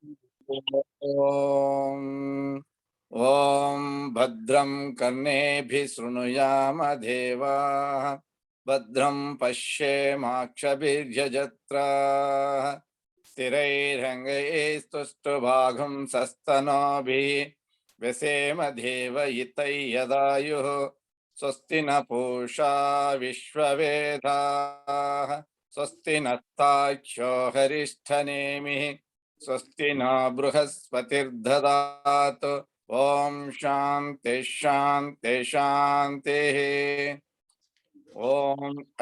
ॐ ॐ भद्रं कर्णेभिः शृणुयाम देवाः भद्रं पश्येमाक्षभिर्यजत्राः स्थिरैरङ्गैस्तुष्टुभागं सस्तनोभिः व्यसेम देवयितै यदायुः स्वस्ति न पूषा विश्ववेदाः स्वस्ति नस्ताख्यो हरिष्ठनेमिः स्वस्ति न बृहस्पतिर्ददातु ॐ शान्ति शान्ति शान्तिः ॐ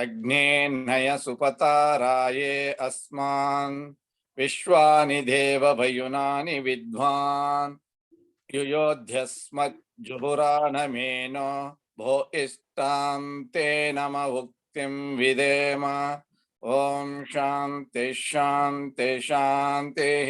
अग्नेऽन्नय सुपताराये अस्मान् विश्वानि देवभयुनानि विद्वान् युयोध्यस्मज्जुहुरानमेनो भो इष्टां ते नम उक्तिं विदेम ॐ शान्ति शान्ति शान्तिः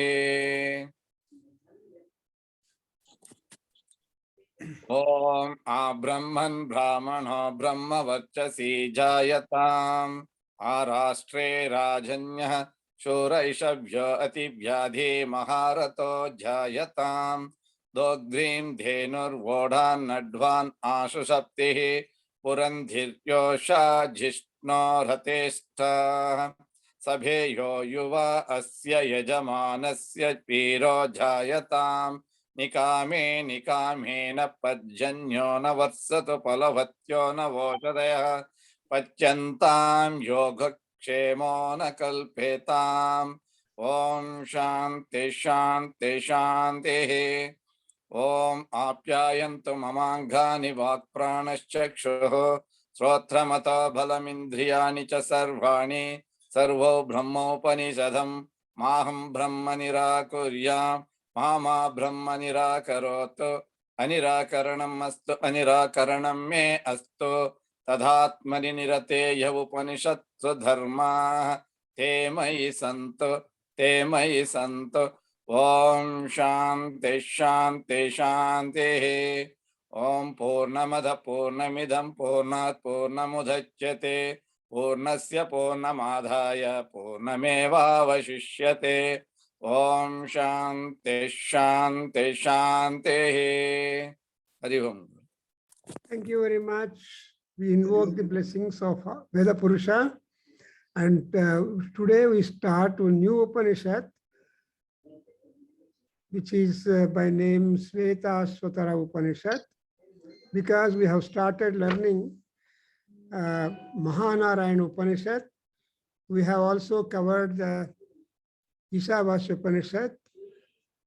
ॐ आब्रह्मन् ब्राह्मणो ब्रह्मवर्चसी जायताम् आराष्ट्रे राजन्यः शूरैषभ्यो अतिव्याधि महारथो जायताम् दोग्ध्रीं धेनुर्वोढान्नड्वान् आशुसप्तिः पुरन्धिर्योषा जिष्णो रथेष्ठः सभेयो युवा अस्य यजमानस्य वीरो जायताम् निकामे निकामेन पर्जन्यो न वर्षतु फलवत्यो न वोषधयः पच्यन्तां योगक्षेमो न कल्पेताम् ॐ शान्ति शान्ति शान्तिः ॐ आप्यायन्तु ममाङ्गानि वाक्प्राणश्चक्षुः श्रोत्रमतो बलमिन्द्रियाणि च सर्वाणि सर्वो ब्रह्मोपनिषदं माहं ब्रह्म निराकुर्याम् मामा ब्रह्म निराकरोतु अनिराकरणम् अस्तु अनिराकरणं मे अस्तु तदात्मनि निरतेय उपनिषत्सु धर्माः ते मयि सन्तु ॐ शान्ति शान्ति शान्तिः ॐ पूर्णमद पूर्णमिदं पूर्णात् पूर्णमुदच्यते पूर्णस्य पूर्णमादाय पूर्णमेवावशिष्यते ॐ शान्ति शान्ति शान्तिः हरि ओम. Thank you very much. We invoke the blessings of Veda Purusha, and today we start a new Upanishad, which is by name Svetasvataropanishad, because we have started learning Mahanarayana Upanishad. We have also covered the Upanishad,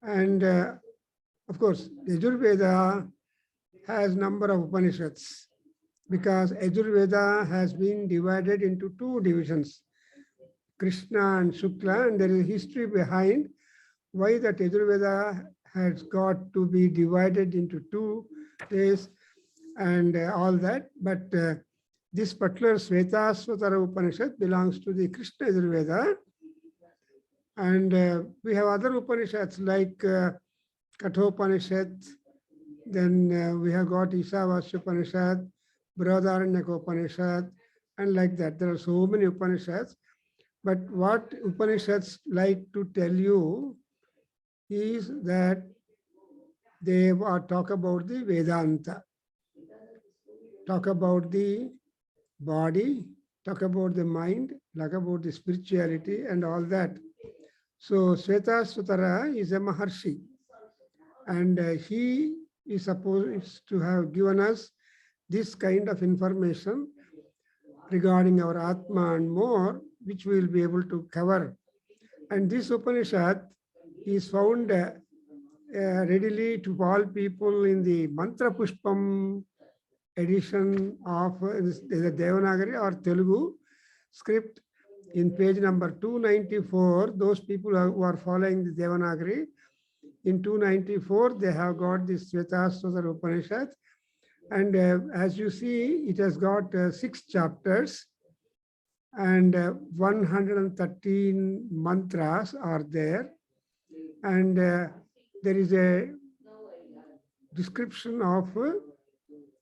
and of course, Yajurveda has number of Upanishads, because Yajurveda has been divided into two divisions, Krishna and Shukla, and there is a history behind why that Yajurveda has got to be divided into two days and all that. But this particular Svetasvataropanishad belongs to the Krishna Yajurveda. And we have other Upanishads like Kathopanishad, then we have got Upanishad, Brihadaranyaka Upanishad, and like that. There are so many Upanishads. But what Upanishads like to tell you is that they are talk about the Vedanta, talk about the body, talk about the mind, talk about the spirituality and all that. So Svetasvatara is a Maharshi, and he is supposed to have given us this kind of information regarding our Atma and more, which we will be able to cover. And this Upanishad is found readily to all people in the Mantra Pushpam edition of the Devanagari or Telugu script in page number 294. Those people who are following the Devanagari, in 294, they have got this Svetasvatara Upanishad. And as you see, it has got 6 chapters and 113 mantras are there. And there is a description of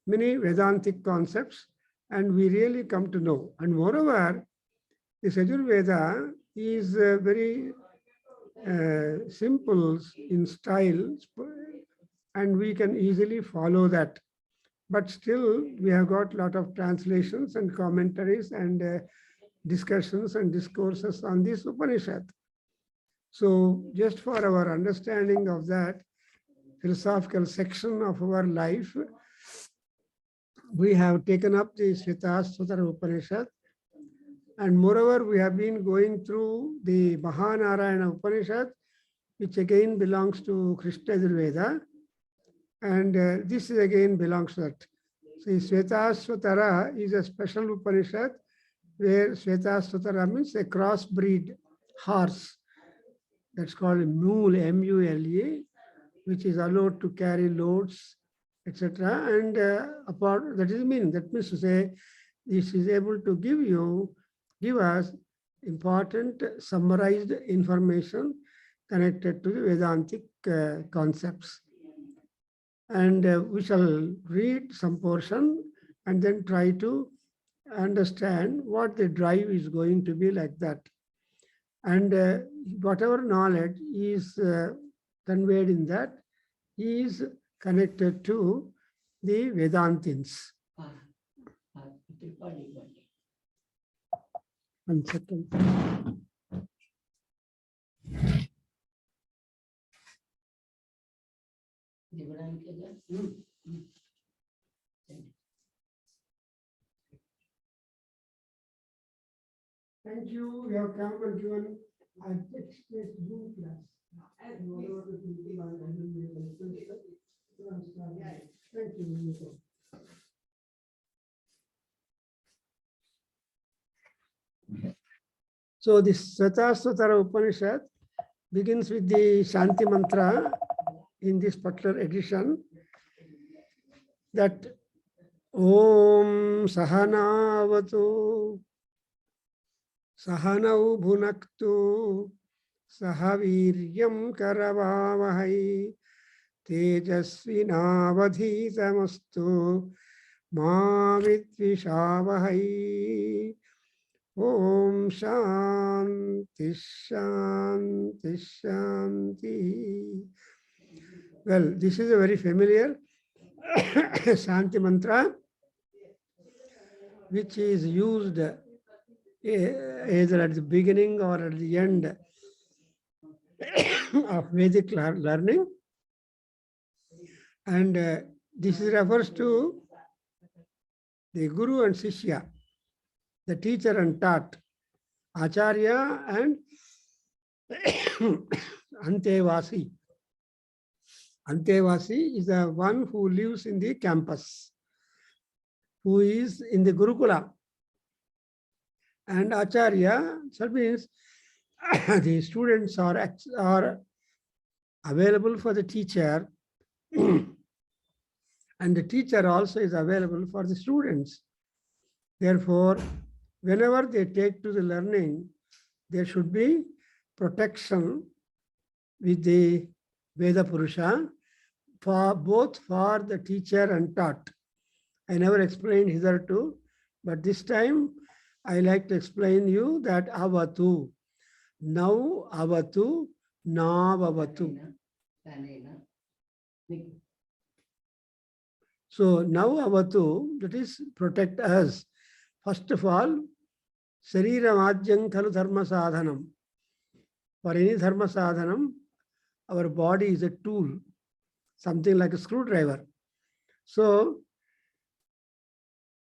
many Vedantic concepts, and we really come to know. And moreover, this Yajurveda is very simples in style, and we can easily follow that. But still, we have got a lot of translations and commentaries and discussions and discourses on this Upanishad. So just for our understanding of that philosophical section of our life, we have taken up the Svetasvataropanishad. And moreover, we have been going through the Mahanarayana Upanishad, which again belongs to Krishna Veda. And this is again belongs to that. So Svetasvatara is a special Upanishad where Svetasvatara means a crossbreed horse. That's called a mule, M-U-L-E, which is allowed to carry loads, etc. And apart, that is meaning. That means to say, this is able to give us important summarized information connected to the Vedantic concepts. And we shall read some portion and then try to understand what the drive is going to be like that. And whatever knowledge is conveyed in that is connected to the Vedantins. 1 second. Thank you. We have come and given a text-based Zoom class. Thank you. So this Svetasvatara Upanishad begins with the Shanti mantra in this particular edition, that Om Sahanavatu Sahanau Bhunaktu Sahaviryam Karavavahai Tejasvinavadhitamastu Ma Vidvishavahai. Om Shanti Shanti Shanti. Well, this is a very familiar Shanti mantra, which is used either at the beginning or at the end of Vedic learning. And this refers to the Guru and Shishya, the teacher and taught, Acharya and Antevasi. Antevasi is the one who lives in the campus, who is in the Gurukula. And Acharya, that means the students are available for the teacher, and the teacher also is available for the students. Therefore, whenever they take to the learning, there should be protection with the Veda Purusha, for both for the teacher and taught. I never explained hitherto, but this time I like to explain you that avatu, now avatu, na avatu. So now avatu, that is protect us. First of all, Sarira Madhyam Khalu Dharma Sadhanam. For any Dharma Sadhanam, our body is a tool, something like a screwdriver. So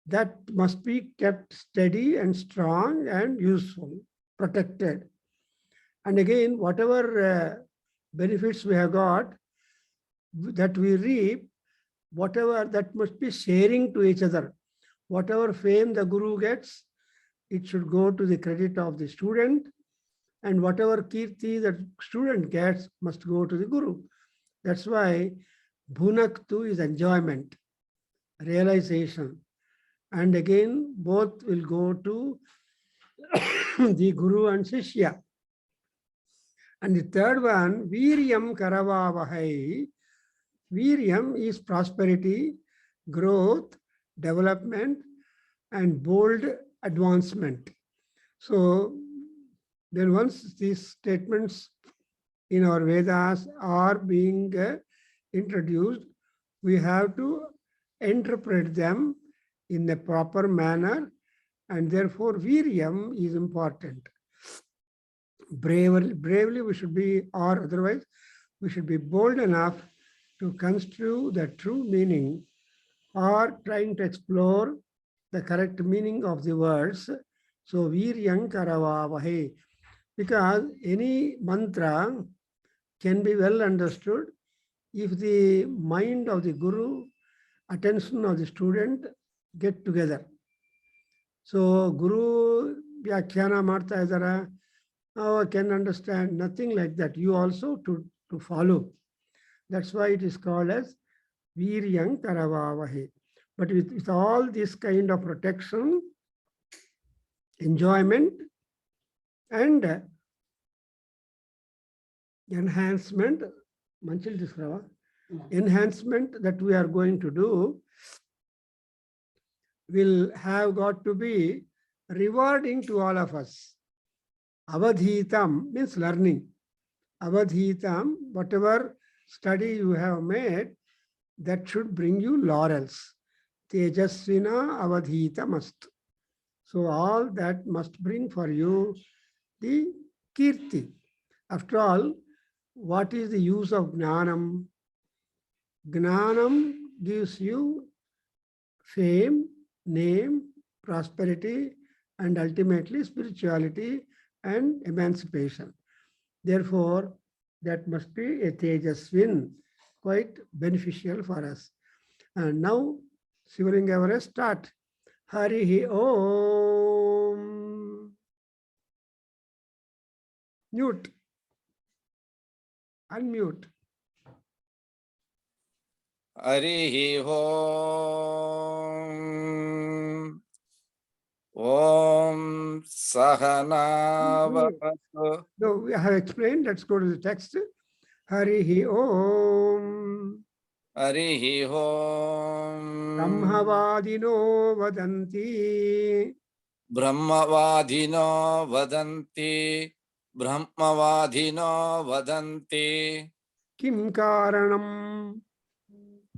that must be kept steady and strong and useful, protected. And again, whatever benefits we have got, that we reap, whatever that must be sharing to each other. Whatever fame the Guru gets, it should go to the credit of the student, and whatever kirti the student gets must go to the Guru. That's why bhunaktu is enjoyment, realization. And again, both will go to the Guru and Shishya. And the third one, Viryam Karavavahai. Viryam is prosperity, growth, development, and bold advancement. So then once these statements in our Vedas are being introduced, we have to interpret them in a proper manner, and therefore Viryam is important. Bravely we should be, or otherwise we should be bold enough to construe the true meaning or trying to explore the correct meaning of the words. So Viryam Karavavahe, because any mantra can be well understood if the mind of the guru, attention of the student get together. So Guru Vyakhyana Martha Idara, I can understand nothing like that. You also to follow. That's why it is called as Viryam Karavavahe. But with all this kind of protection, enjoyment, and enhancement, enhancement that we are going to do will have got to be rewarding to all of us. Avadhitam means learning. Avadhitam, whatever study you have made, that should bring you laurels. Tejasvina avadhitamast. So all that must bring for you the kirti. After all, what is the use of gnanam? Gnanam gives you fame, name, prosperity, and ultimately spirituality and emancipation. Therefore, that must be a Tejaswin, quite beneficial for us. And now, Shivalinga Everest, start. Harihi Om. Mute. Unmute. Harihi Om. Om Sahana Vavatu. No, we have explained. Let's go to the text. Harihi Om. Harihi Om. Brahmavadino vadanti. Brahmavadino vadanti. Brahmavadino vadanti. Kim karanam.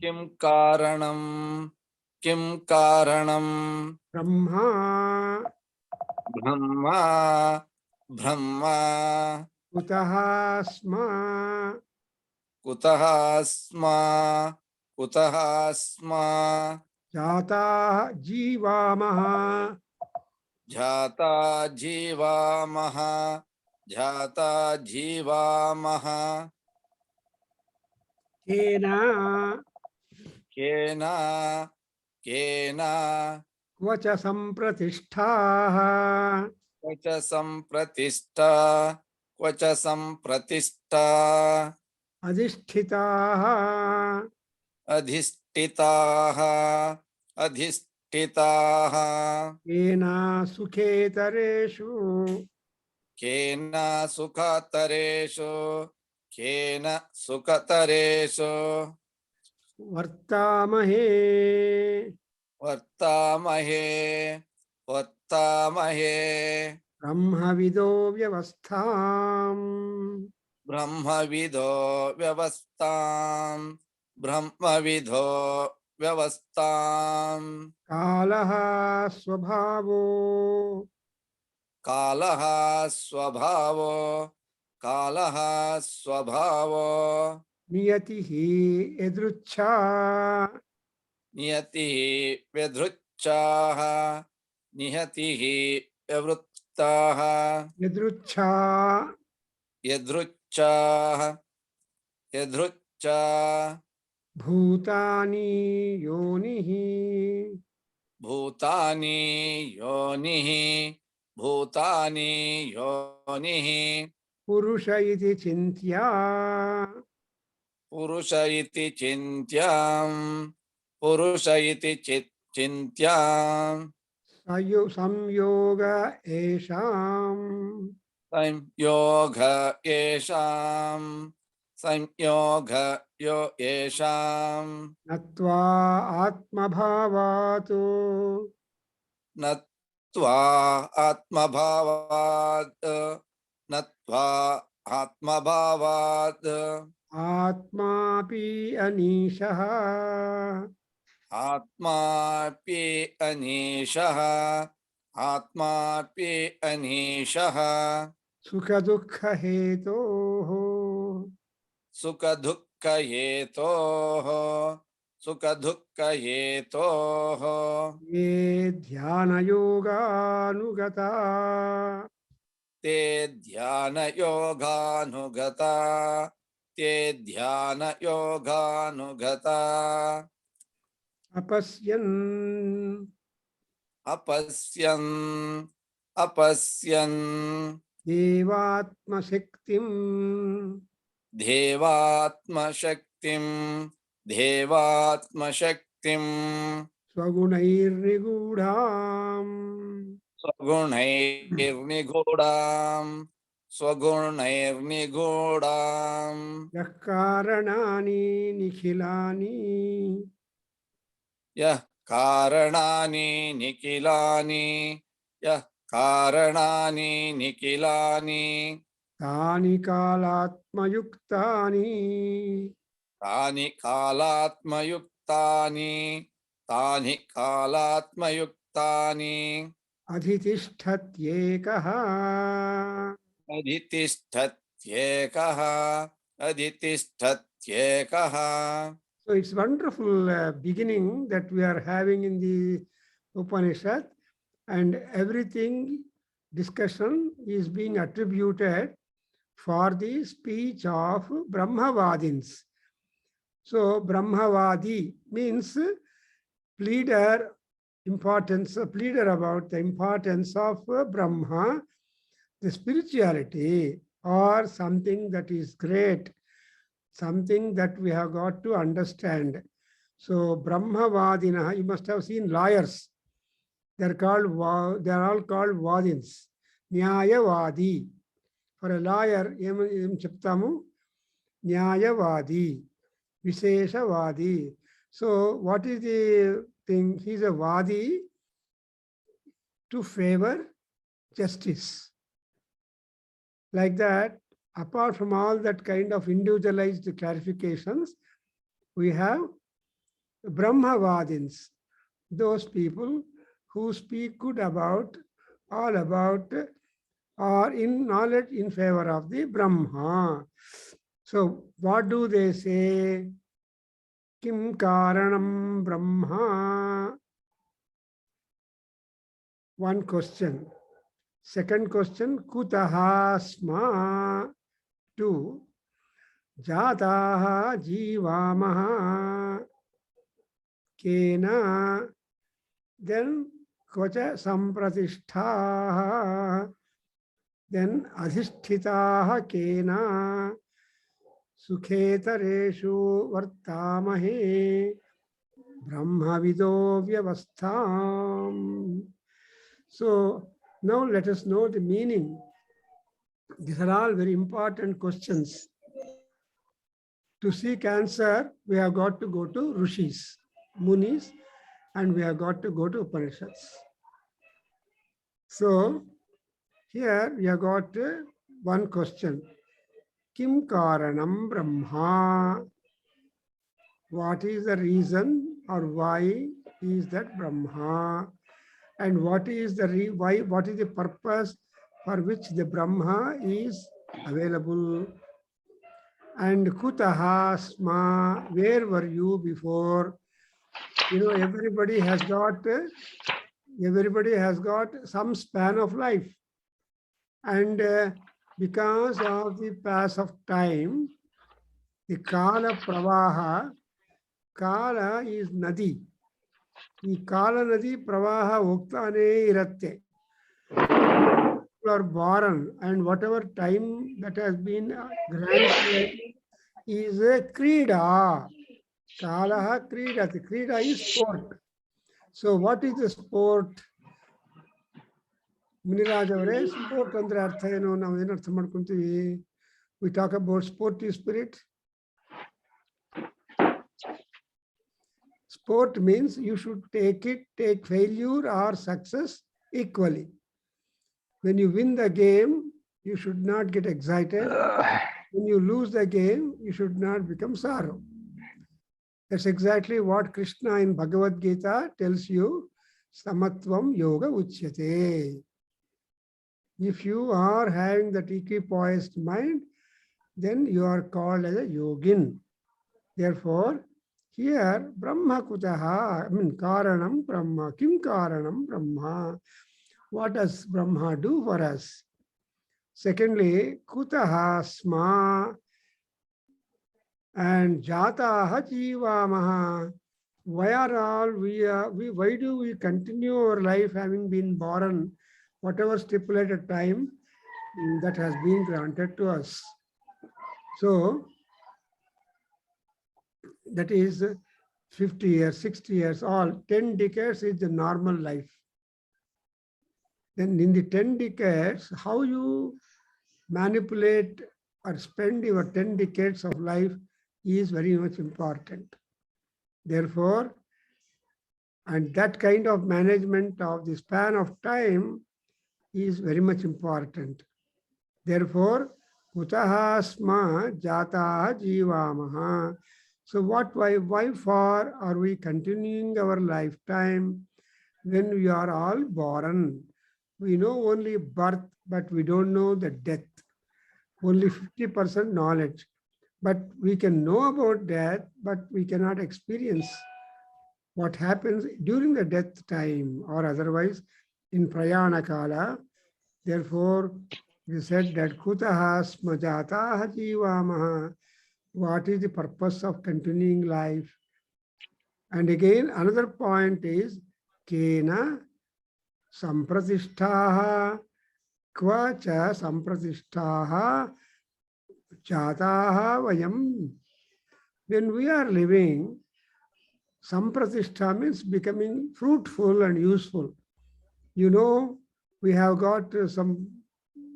Kim karanam. Kim karanam. Brahma. Brahma. Brahma. Kutaha sma. Kutaha sma. Kutaha sma. Jata jivamaha. Jata jivamaha. Jata jivamaha. Kena. Kena. Kena. Kvacha sampratishtha. Kvacha sampratishta. Kvacha sampratishta. Adhisthitaha. Adhisthitaha. Adhisthitaha. Kena sukhetareshu. Kena sukhatareshu. Kena sukhatareshu. Vartamahe. Vartamahe. Vartamahe. Brahmavido vyavastham. Brahmavido vyavastam. Brahmavido vyavastam. Kalaha swabhavo. Kalaha swabhavo. Kalaha swabhavo. Niyatihi edrucha. Niyatihi vedruchaha. Nihatihi vyavruttaha. Edrucha. Yadruchaha. Yadrucha. Bhutani yonihi. Bhutani yonihi. Bhutani yonihi. Purusha iti chintya. Purusha iti chintyam. Purusha iti chintyam. Samyoga esham. Samyoga yesham. Samyoga yo yesham. Natva atmabhavatu. Natva atmabhavad. Natva आत्मभावात् आत्मापि अनीशः आत्मापि अनीशः आत्मापि अनीशः सुखदुःखहेतोः सुखदुःखहेतोः सुखदुःखहेतोः ये ध्यानयोगानुगता ते ध्यानयोगानुगता ते ध्यानयोगानुगता अपश्यन् अपश्यन् अपश्यन् देवात्मशक्तिम् देवात्मशक्तिं देवात्मशक्तिं स्वगुणैर्निगूढाम् स्वगुणैर्निगूढां स्वगुणैर्निगूढां यः कारणानि निखिलानि यः कारणानि निखिलानि यः कारणानि निखिलानि तानि कालात्मयुक्तानि तानि कालात्मयुक्तानि तानि कालात्मयुक्तानि अधितिष्ठत्येकः अधितिष्ठत्येकः अधितिष्ठत्येकः. So it's wonderful beginning that we are having in the Upanishad, and everything discussion is being attributed for the speech of Brahmavadins. So Brahmavadi means pleader importance, a pleader about the importance of Brahma, the spirituality, or something that is great, something that we have got to understand. So Brahmavadina, you must have seen lawyers. They're all called Vadins. Nyayavadi. For a lawyer, em cheptamu Nyayavadi, Visheshavadi. So what is the thing? He's a Vadi to favor justice. Like that, apart from all that kind of individualized clarifications, we have Brahmavadins, those people who speak good about, all about, or in knowledge in favor of the Brahma. So what do they say? Kim Karanam Brahma? One question. Second question, Kutaha Sma? Two, Jataha Jivamaha Kena. Then Kocha Sampratishtaha. Then Adhisthitaha Kena. Sukhetareshu Vartamahe Brahmavido Vyavastham. So now let us know the meaning. These are all very important questions. To seek answer, we have got to go to Rishis, Munis, and we have got to go to Upanishads. So here we have got one question. Kim Karanam Brahma? What is the reason or why is that Brahma? And what is the what is the purpose for which the Brahma is available? And Kutaha Sma, where were you before? You know, everybody has got some span of life. And because of the pass of time, the Kala Pravaha, Kala is Nadi. The Kala Nadi Pravaha Uktane Iratte. People are born, and whatever time that has been granted is a Krida. Kalaha Krida. The Krida is sport. So what is the sport? Muniraj avare sport andre artha eno ನಾವು ಏನು ಅರ್ಥ ಮಾಡ್ಕೊಂತೀವಿ? We talk about sportive spirit. Sport means you should take failure or success equally. When you win the game, you should not get excited. When you lose the game, you should not become sorrow. That's exactly what Krishna in Bhagavad Gita tells you. Samatvam yoga uchyate. If you are having that equipoised mind, then you are called as a yogin. Therefore, here, Brahma kutaha, Karanam Brahma, Kim Karanam Brahma. What does Brahma do for us? Secondly, kutaha sma and jataha jivamaha. Why are all why do we continue our life having been born, whatever stipulated time that has been granted to us? So, that is 50 years, 60 years, all 10 decades is the normal life. Then in the 10 decades, how you manipulate or spend your 10 decades of life is very much important. Therefore, and that kind of management of the span of time is very much important. Therefore, kutaha sma jataha jivamaha. So why for are we continuing our lifetime when we are all born? We know only birth, but we don't know the death. Only 50% knowledge. But we can know about death, but we cannot experience what happens during the death time or otherwise in prayana kala. Therefore, we said that kutaha smajataha jivamaha. What is the purpose of continuing life? And again, another point is kena sampratishtaha kvacha sampratishtaha jataha vayam. When we are living, sampratishta means becoming fruitful and useful. You know, we have got some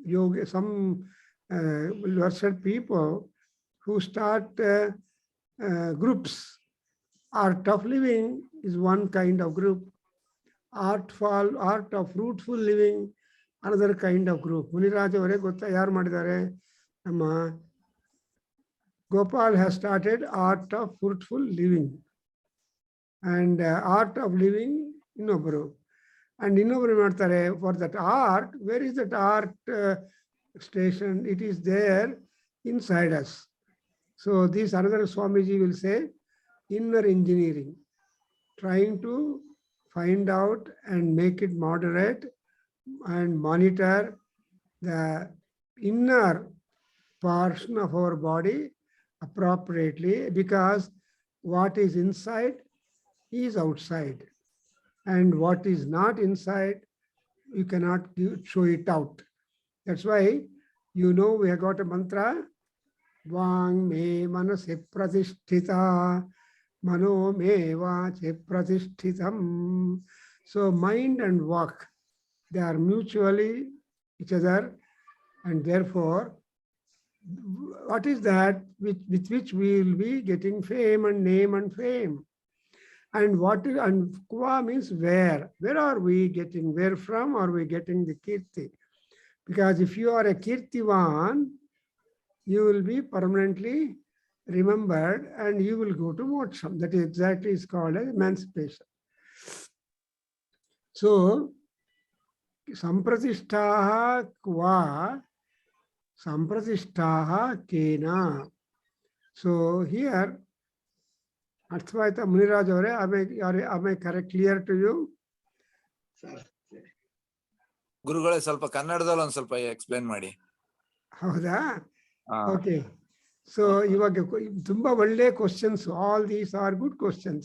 yoga, some versed people who start groups. Art of living is one kind of group. Art of fruitful living, another kind of group. Muniraj avare gotta yaar madidare. Amma Gopal has started art of fruitful living. And art of living innobru. And innobru ಮಾಡ್ತಾರೆ for that art. Where is that art station? It is there inside us. So this another Swamiji will say, inner engineering, trying to find out and make it moderate and monitor the inner portion of our body appropriately, because what is inside is outside, and what is not inside, you cannot show it out. That's why, you know, we have got a mantra, Vang me manase pratisthita, mano me vache pratishtitam. So mind and walk, they are mutually each other, and therefore, what is that with which we will be getting fame and name and fame? And what is, and kwa means where? Where are we getting? Where from are we getting the kirti? Because if you are a kirtivan, you will be permanently remembered and you will go to moksham. That is exactly is called as emancipation. So, sampratishtaha kwa, sampratishtaha kena. So here, Arthvaita Muniraj avare, am I correct, clear to you? ಗುರುಗಳೇ ಸ್ವಲ್ಪ ಕನ್ನಡದಲ್ಲಿ ಒಂದು ಸ್ವಲ್ಪ explain ಮಾಡಿ. ಹೌದಾ? Okay. So ಇವಾಗ ತುಂಬಾ ಒಳ್ಳೆ questions. All these are good questions.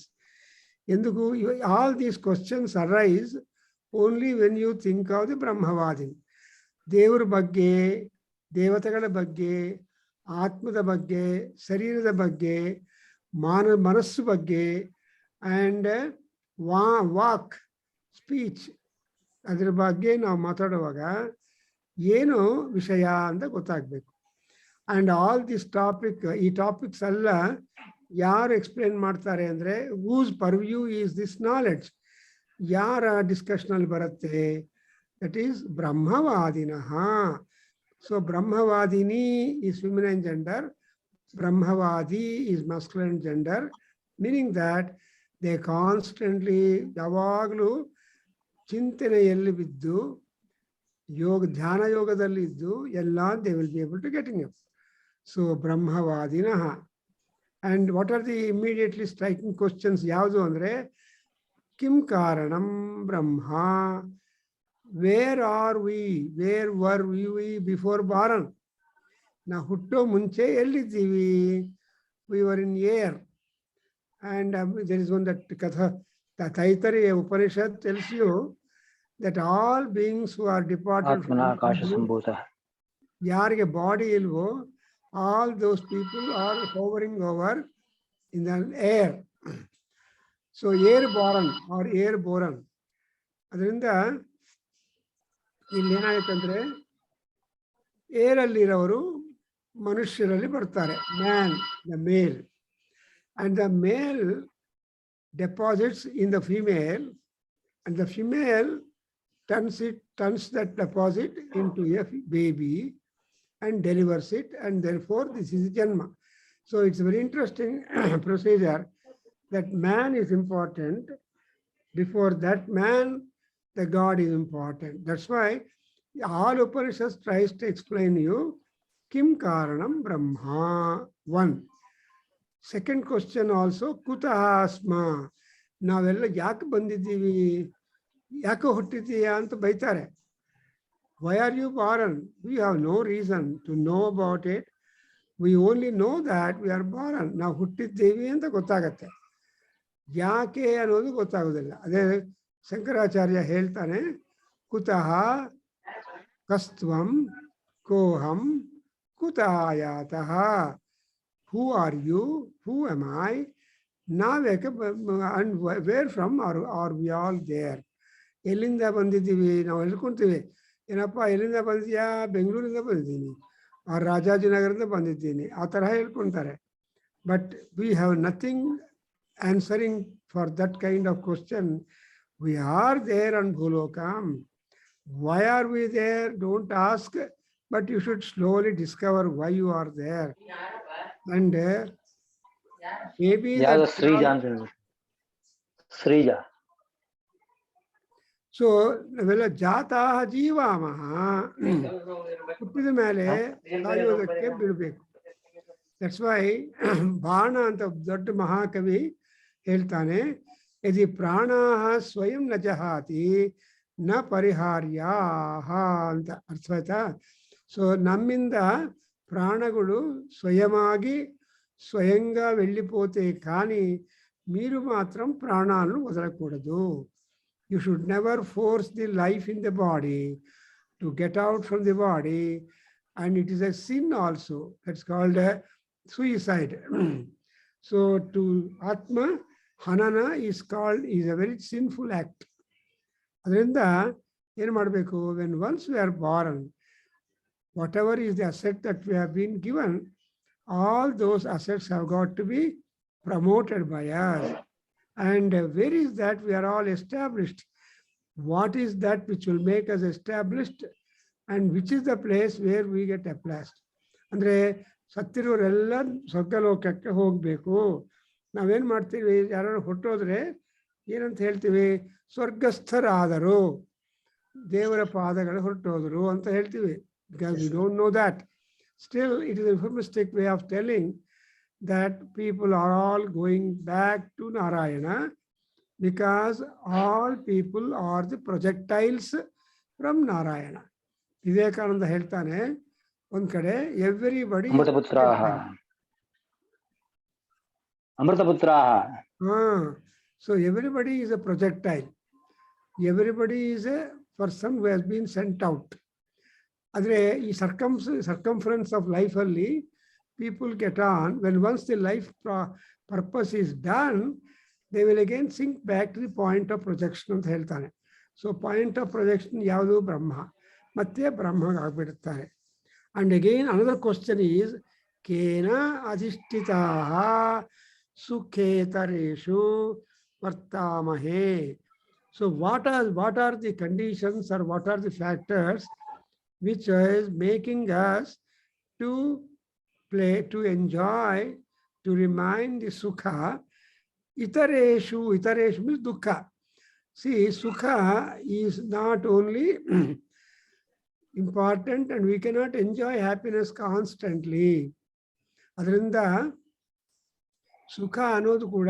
ఎందుకు all these questions arise only when you think of the Brahmavadi. ದೇವರ ಬಗ್ಗೆ, ದೇವತೆಗಳ ಬಗ್ಗೆ, ಆತ್ಮದ ಬಗ್ಗೆ, ಶರೀರದ ಬಗ್ಗೆ, ಮನಸ್ಸು ಬಗ್ಗೆ, and ವಾಕ್, ಸ್ಪೀಚ್, ಅದರ ಬಗ್ಗೆ ನಾವು ಮಾತಾಡುವಾಗ ಏನು ವಿಷಯ ಅಂತ ಗೊತ್ತಾಗಬೇಕು. ಅಂಡ್ ಆಲ್ ದಿಸ್ ಟಾಪಿಕ್, ಈ ಟಾಪಿಕ್ಸ್ ಎಲ್ಲ ಯಾರು ಎಕ್ಸ್ಪ್ಲೇನ್ ಮಾಡ್ತಾರೆ ಅಂದರೆ, whose purview is this knowledge, ಯಾರ ಡಿಸ್ಕಷನಲ್ಲಿ ಬರುತ್ತೆ? ದಟ್ ಈಸ್ ಬ್ರಹ್ಮವಾದಿನಃ. So Brahmavadini is feminine gender, Brahmavadi is masculine gender, meaning that they constantly yavaglu ಚಿಂತನೆಯಲ್ಲಿ ಬಿದ್ದು ಧ್ಯಾನ ಯೋಗದಲ್ಲಿ ಇದ್ದು ಎಲ್ಲ they will be able to getting it. So Brahmavadinah. And what are the immediately striking questions? ಯಾವುದು ಅಂದ್ರೆ Kim Karanam Brahma. Where are we? Where were we before Bharat? Now ಹುಟ್ಟೋ ಮುಂಚೆ ಎಲ್ಲಿದ್ದೀವಿ? We were in air. And there is one that Katha, the Taittiriya Upanishad tells you that all beings who are departed from ಯಾರಿಗೆ body ಇಲ್ವೋ, all those people are hovering over in the air. So airborne or airborne. ಅದರಿಂದ ಇಲ್ಲಿ ಏನಾಯ್ತಂದ್ರೆ ಏರಲ್ಲಿರೋರು ಮನುಷ್ಯರಲ್ಲಿ ಬರ್ತಾರೆ, man, the male. And the male deposits in the female, and the female turns that deposit into a baby and delivers it, and therefore this is Janma. So it's a very interesting procedure that man is important. Before that man, the God is important. That's why all Upanishads tries to explain you Kim Karanam Brahma. One. Second question also, Kutaha Asma. ನಾವೆಲ್ಲ ಯಾಕೆ ಬಂದಿದ್ದೀವಿ, ಯಾಕೆ ಹುಟ್ಟಿದ್ದೀಯಾ ಅಂತ ಬೈತಾರೆ. Why are you born? We have no reason to know about it. We only know that we are born. ನಾವು ಹುಟ್ಟಿದ್ದೀವಿ ಅಂತ ಗೊತ್ತಾಗತ್ತೆ, ಯಾಕೆ ಅನ್ನೋದು ಗೊತ್ತಾಗೋದಿಲ್ಲ. ಅದೇ ಶಂಕರಾಚಾರ್ಯ ಹೇಳ್ತಾನೆ, ಕುತಃ ಕಸ್ತ್ವಂ ಕೋಹಂ ಕುತಾಯಾತಃ. Who are you? Who am I? ನಾವ್ಯಾಕೆ and where from are we all there? ಎಲ್ಲಿಂದ ಬಂದಿದ್ದೀವಿ? ನಾವು ಹೇಳ್ಕೊಂತೀವಿ, ಏನಪ್ಪ ಎಲ್ಲಿಂದ ಬಂದಿದ್ಯಾ? ಬೆಂಗಳೂರಿಂದ ಬಂದಿದ್ದೀನಿ, ಆ ರಾಜಾಜಿನಗರದಿಂದ ಬಂದಿದ್ದೀನಿ, ಆ ಥರ ಹೇಳ್ಕೊತಾರೆ. But we have nothing answering for that kind of question. We are there on ಭೂಲೋಕಂ. Why are we there? Don't ask, but you should slowly discover why you are there. And maybe Srija. So ನಾವೆಲ್ಲ ಜಾತಃ ಜೀವಾಮಃ, ಹುಟ್ಟಿದ ಮೇಲೆ ಸಾಯೋದಕ್ಕೆ ಬಿಡಬೇಕು. That's why ಬಾಣ ಅಂತ ದೊಡ್ಡ ಮಹಾಕವಿ ಹೇಳ್ತಾನೆ, ಯದಿ ಪ್ರಾಣಾಃ ಸ್ವಯಂ ನ ಜಹಾತಿ ನ ಪರಿಹಾರ್ಯಾಃ ಅಂತ. ಅರ್ಥವಾಯ್ತಾ? ಸೊ ನಮ್ಮಿಂದ ప్రాణగుడు స్వయమాగి స్వయంగా వెళ్ళిపోతే కానీ మీరు మాత్రం ప్రాణాలను వదలకూడదు. You should never force the life in the body to get out from the body, and it is a sin also. That's called suicide. So to atma hanana is a very sinful act. ಅದರಿಂದ ಏನು ಮಾಡಬೇಕು? when once we are born, whatever is the asset that we have been given, all those assets have got to be promoted by us. And where is that we are all established? What is that which will make us established? And which is the place where we get applaced? ಅಂದ್ರೆ ಸತ್ತಿರೋರೆಲ್ಲ ಸ್ವರ್ಗಲೋಕಕ್ಕೆ ಹೋಗಬೇಕು. ನಾವೇನು ಮಾಡ್ತೀವಿ? ಯಾರು ಹುಟ್ಟೋದ್ರೆ ಏನಂತ ಹೇಳ್ತೀವಿ? ಸ್ವರ್ಗಸ್ಥರಾದರು, ದೇವರ ಪಾದಗಳು ಹೊರಟೋದ್ರು ಅಂತ ಹೇಳ್ತೀವಿ. Because we don't know that. Still, it is a euphemistic way of telling that people are all going back to Narayana, because all people are the projectiles from Narayana. Vivekananda ಹೇಳ್ತಾನೆ ಒಂದ್ ಕಡೆ, everybody so everybody is a projectile. Everybody is a person who has been sent out. ಆದರೆ ಈ circumference of life ಅಲ್ಲಿ people get on. When once the life purpose is done, they will again sink back to the point of projection ಅಂತ ಹೇಳ್ತಾನೆ. So point of projection ಯಾವುದು? ಬ್ರಹ್ಮ. ಮತ್ತೆ ಬ್ರಹ್ಮ ಆಗ್ಬಿಡುತ್ತಾರೆ. And again another question is, ಕೇನ ಅಧಿಷ್ಠಿತಾಃ ಸುಖೇತರೇಷು ವರ್ತಾಮಹೇ. So what are the conditions or what are the factors which is making us to play, to enjoy, to remind the sukha. Itareshu means dukkha. See, sukha is not only important, and we cannot enjoy happiness constantly. ಅದರಿಂದ ಸುಖ ಅನ್ನೋದು ಕೂಡ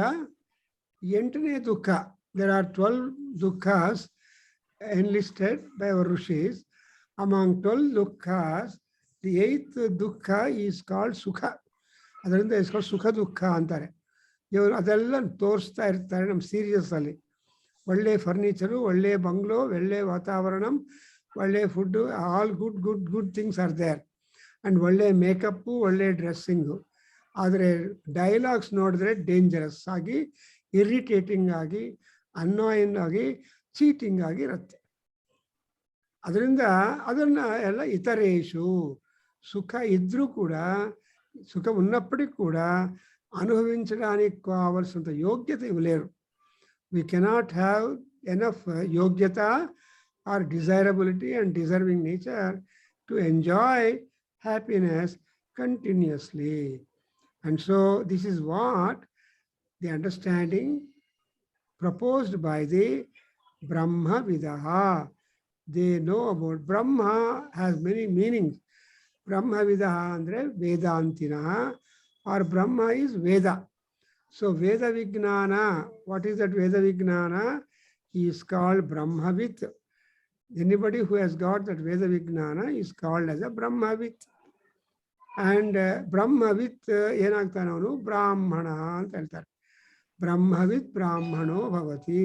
8ನೇ ದುಃಖ. There are 12 dukkhas enlisted by our rishis. Among 12 dukkhas, the 8th dukkha is called sukha. ಅದರಿಂದ is called ಸುಖ ದುಃಖ ಅಂತಾರೆ. ಇವರು ಅದೆಲ್ಲ ತೋರಿಸ್ತಾ ಇರ್ತಾರೆ ನಮ್ಮ ಸೀರಿಯಸ್ ಅಲ್ಲಿ. ಒಳ್ಳೆ ಫರ್ನಿಚರು, ಒಳ್ಳೆ ಬಂಗ್ಲೋ, ಒಳ್ಳೆ ವಾತಾವರಣ, ಒಳ್ಳೆ food, all good things are there. And ಒಳ್ಳೆ ಮೇಕಪ್ಪು, ಒಳ್ಳೆ ಡ್ರೆಸ್ಸಿಂಗು. ಆದರೆ ಡೈಲಾಗ್ಸ್ ನೋಡಿದ್ರೆ ಡೇಂಜರಸ್ ಆಗಿ, ಇರಿಟೇಟಿಂಗ್ ಆಗಿ, ಅನ್ನಾಯಿಂಗ್ ಆಗಿ, ಚೀಟಿಂಗ್ ಆಗಿ ಇರುತ್ತೆ. ಅದರಿಂದ ಅದನ್ನ ಎಲ್ಲ ಇತರೇಶು, సుఖ ఇద్దరు కూడా, సుఖం ఉన్నప్పటికీ కూడా అనుభవించడానికి కావాల్సినంత యోగ్యత ఇవ్వలేరు. We cannot have enough yogyata or desirability and deserving nature to enjoy happiness continuously. And so this is what the understanding proposed by the Brahma Vidaha. They know about Brahma has many meanings. Brahma Vidaha andre Vedantina, or Brahma is Veda. So Veda Vijnana, what is that Veda Vijnana? He is called Brahmavit. Anybody who has got that Veda Vijnana is called as a Brahmavit. And Brahmavit ಏನಆಗ್ತಾನವನು ಬ್ರಾಹ್ಮಣ ಅಂತ ಹೇಳ್ತಾರೆ. Brahmavit Brahmano Bhavati.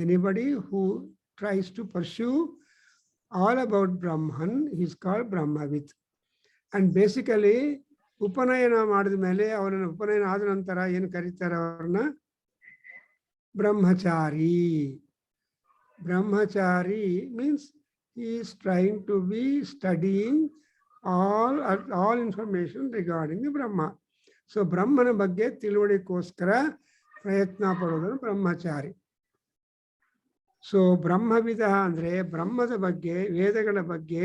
Anybody who tries to pursue all about Brahman, he is called Brahmavit. And basically ಉಪನಯನ ಮಾಡಿದ ಮೇಲೆ, ಅವರನ್ನು ಉಪನಯನ ಆದ ನಂತರ ಏನು ಕರೀತಾರೆ ಅವ್ರನ್ನ? ಬ್ರಹ್ಮಚಾರಿ. ಬ್ರಹ್ಮಚಾರಿ means he is trying to be studying all information regarding the Brahma. So ಬ್ರಹ್ಮನ ಬಗ್ಗೆ ತಿಳುವಳಿಕೋಸ್ಕರ ಪ್ರಯತ್ನ ಪಡೋದನ್ನು ಬ್ರಹ್ಮಚಾರಿ. ಸೊ ಬ್ರಹ್ಮವಿದ ಅಂದ್ರೆ ಬ್ರಹ್ಮದ ಬಗ್ಗೆ, ವೇದಗಳ ಬಗ್ಗೆ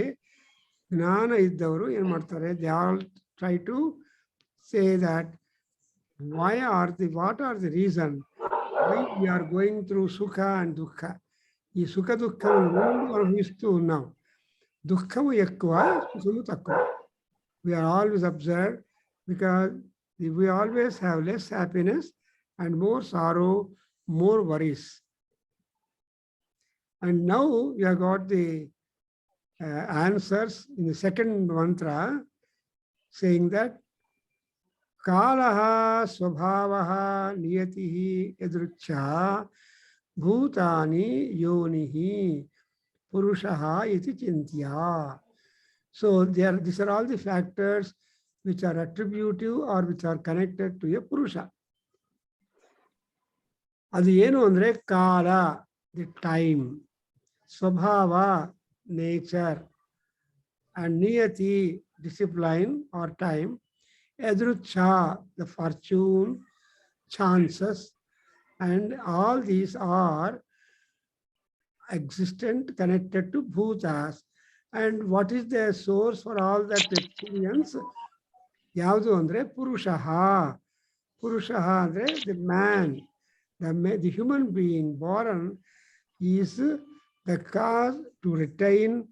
ಜ್ಞಾನ ಇದ್ದವರು ಏನ್ ಮಾಡ್ತಾರೆ? They all try to say that what are the reason why we are going through sukha and dukkha. ఈ సుఖ దుఃఖములు అనుభవిస్తూ ఉన్నాం. దుఃఖము ఎక్కువ, సుఖము తక్కువ. We are always observed because we always have less happiness and more sorrow, more worries. And now we have got the answers in the second mantra, saying that Kalaha Swabhavaha Niyatihi Edrucha Bhutani Yonihi Purushaha Iti Chintya. So these are all the factors which are attributive or which are connected to a Purusha. Adi enu andre Kala, the time, Swabhava, nature, and Niyati, discipline or time, Edrucha, the fortune, chances, and all these are existent, connected to bhutas. And what is the source for all that experience? Yavadu andre Purushaha. Purushaha andre the man, the human being born is the cause to retain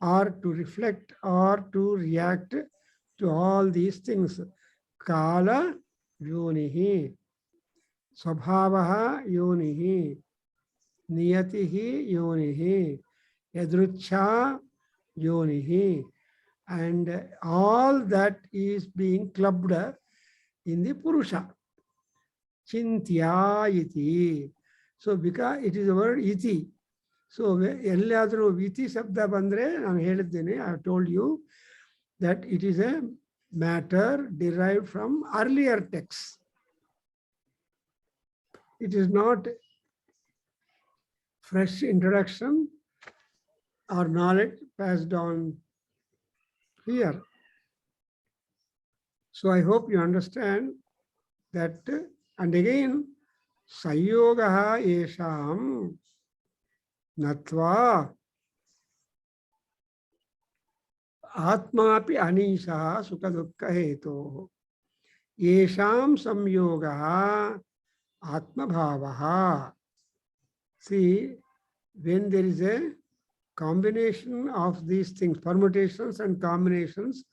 or to reflect or to react to all these things. Kala Yonihi, Swabhavaha Yonihi, Niyatihi Yonihi, Yadrucha Yonihi, and all that is being clubbed in the Purusha. Chintya iti. So because it is the word iti. So ಎಲ್ಲಾದರೂ ವಿತಿ ಶಬ್ದ ಬಂದ್ರೆ ನಾನು ಹೇಳಿದ್ದೇನೆ, I have told you that it is a matter derived from earlier texts. It is not fresh introduction or knowledge passed on here. So I hope you understand that. And again, Sayogaha Esham Natva Atmapi anisha sukha dukkha heto. Yesham samyoga atma bhavaha. See, when there is a combination of these things, permutations and combinations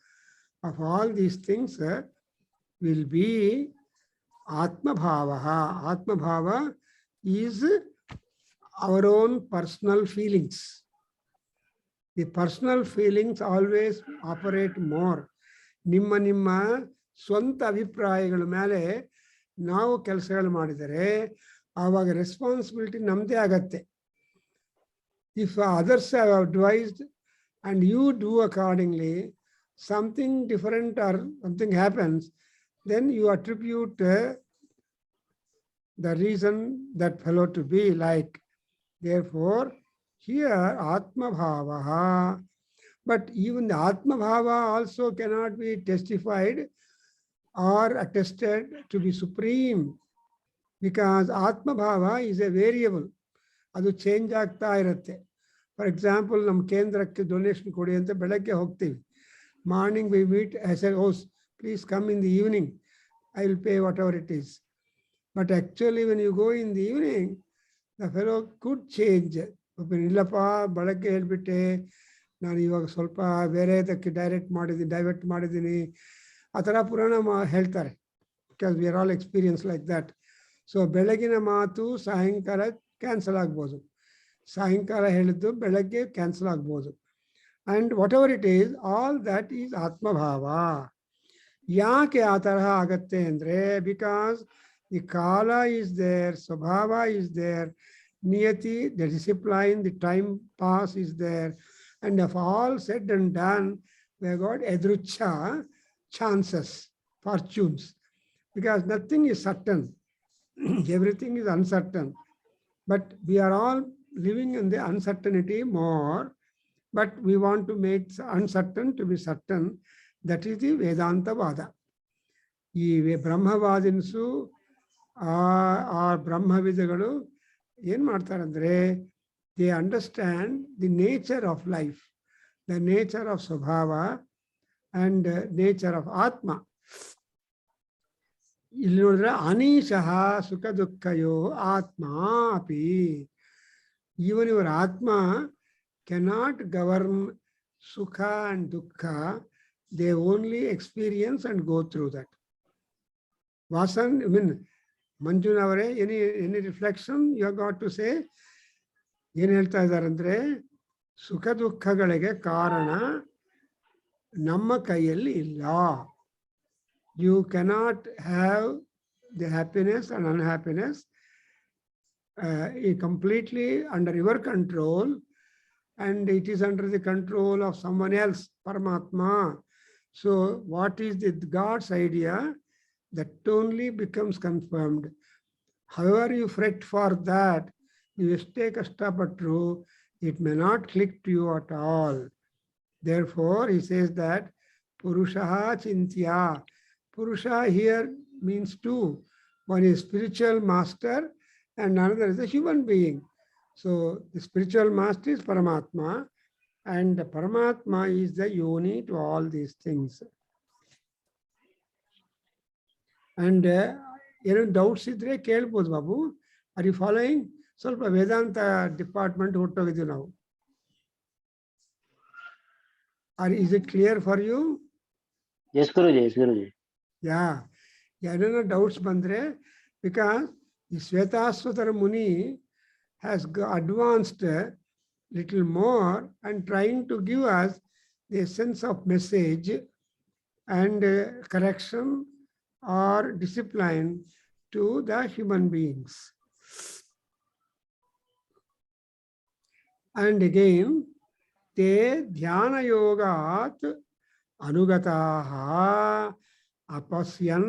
of all these things will be Atma Bhavaha. Atma Bhava is our own personal feelings. The personal feelings always operate more. ನಿಮ್ಮ ಸ್ವಂತ ಅಭಿಪ್ರಾಯಗಳ ಮೇಲೆ ನಾವು ಕೆಲಸಗಳು ಮಾಡಿದರೆ ಆವಾಗ responsibility ನಮ್ಮದೇ ಆಗತ್ತೆ. If others have advised and you do accordingly, something different or something happens, then you attribute the reason that fellow to be like. Therefore, here Atma Bhavaha. But even the Atma Bhava also cannot be testified or attested to be supreme, because Atma Bhava is a variable. ಅದು change ಆಗ್ತಾ ಇರುತ್ತೆ. For example, ನಮ್ಮ ಕೇಂದ್ರಕ್ಕೆ donation ಕೊಡಿ ಅಂತ ಬೆಳಗ್ಗೆ ಹೋಗ್ತೀವಿ. Morning we meet as a host, please come in the evening, I will pay whatever it is. But actually when you go in the evening, the fellow could change. ಇಲ್ಲಪ್ಪ ಬೆಳಗ್ಗೆ ಹೇಳ್ಬಿಟ್ಟೆ, ನಾನು ಇವಾಗ ಸ್ವಲ್ಪ ಬೇರೆ ಇದಕ್ಕೆ ಡೈವರ್ಟ್ ಮಾಡಿದ್ದೀನಿ, ಆ ಥರ ಪುರಾಣ ಹೇಳ್ತಾರೆ. Because we are all experience like that. So ಬೆಳಗಿನ ಮಾತು ಸಾಯಂಕಾಲ ಕ್ಯಾನ್ಸಲ್ ಆಗ್ಬೋದು, ಸಾಯಂಕಾಲ ಹೇಳಿದ್ದು ಬೆಳಗ್ಗೆ ಕ್ಯಾನ್ಸಲ್ ಆಗ್ಬೋದು. And whatever it is, all that is ಆತ್ಮಭಾವ. ಯಾಕೆ ಆ ತರಹ ಆಗತ್ತೆ ಅಂದರೆ, ಬಿಕಾಸ್ ದಿ ಕಾಲ ಈಸ್ ದೇರ್, ಸ್ವಭಾವ ಈಸ್ ದೇರ್, ನಿಯತಿ, the discipline, the time pass is there. And of all said and done, we have got edrucha, chances, fortunes, because nothing is certain. Everything is uncertain. But we are all living in the uncertainty more, but we want to make uncertain to be certain. That is the Vedanta Vada. ಈ ಬ್ರಹ್ಮವಾದಿನ್ಸು ಆ ಬ್ರಹ್ಮವಿದಗಳು ಏನು ಮಾಡ್ತಾರಂದ್ರೆ, they understand the nature of life, the nature of Swabhava and nature of Atma. ಇಲ್ಲಿ ನೋಡಿದ್ರೆ ಅನೀಶಃ ಸುಖ ದುಃಖಯೋ ಆತ್ಮ ಅಪಿ. Even your Atma cannot govern Sukha and Dukkha. They only experience and go through that. Vasan, I mean, Manjunavare, any reflection you have got to say? ಏನು ಹೇಳ್ತಾ ಇದ್ದಾರೆ ಅಂದರೆ, ಸುಖ ದುಃಖಗಳಿಗೆ ಕಾರಣ ನಮ್ಮ ಕೈಯಲ್ಲಿ ಇಲ್ಲ. You cannot have the happiness and unhappiness completely under your control, and it is under the control of someone else, Paramatma. So what is the God's idea, that only becomes confirmed. However you fret for that, you stay kastapatru, it may not click to you at all. Therefore, he says that Purushaha Chintya. Purusha here means two. One is spiritual master and another is a human being. So the spiritual master is Paramatma, and the Paramatma is the yoni to all these things. And ಏನು doubts ಇದ್ರೆ ಕೇಳ್ಬೋದು Babu. Are you following? ಸ್ವಲ್ಪ ವೇದಾಂತ department ಹೊರಟೋಗಿದ್ದೀವಿ ನಾವು. Is it clear for you? Yes, Guruji. Yes, Guruji. Yeah. ಏನೇನೋ doubts ಬಂದರೆ, because ಈ ಶ್ವೇತಾಶ್ವತರ ಮುನಿ has advanced little more and trying to give us the sense of message and correction or discipline to the human beings. And again, te dhyana yogat anugataha apasyan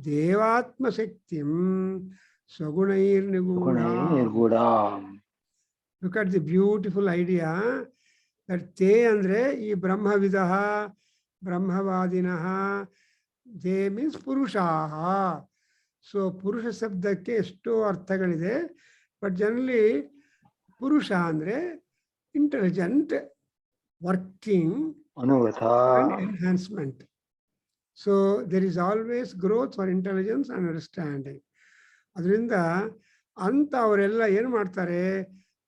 devatma shaktim swagunair niguna. Look at the beautiful idea that te andre ee brahmavidaha brahmavadinaha, they means purushaha. So purusha ಶಬ್ದಕ್ಕೆ ಎಷ್ಟೋ ಅರ್ಥಗಳಿದೆ, but generally ಪುರುಷ ಅಂದರೆ intelligent, working, Anugata. and enhancement. So there is always growth for intelligence and understanding. ಅದರಿಂದ ಅಂತ ಅವರೆಲ್ಲ ಏನು ಮಾಡ್ತಾರೆ,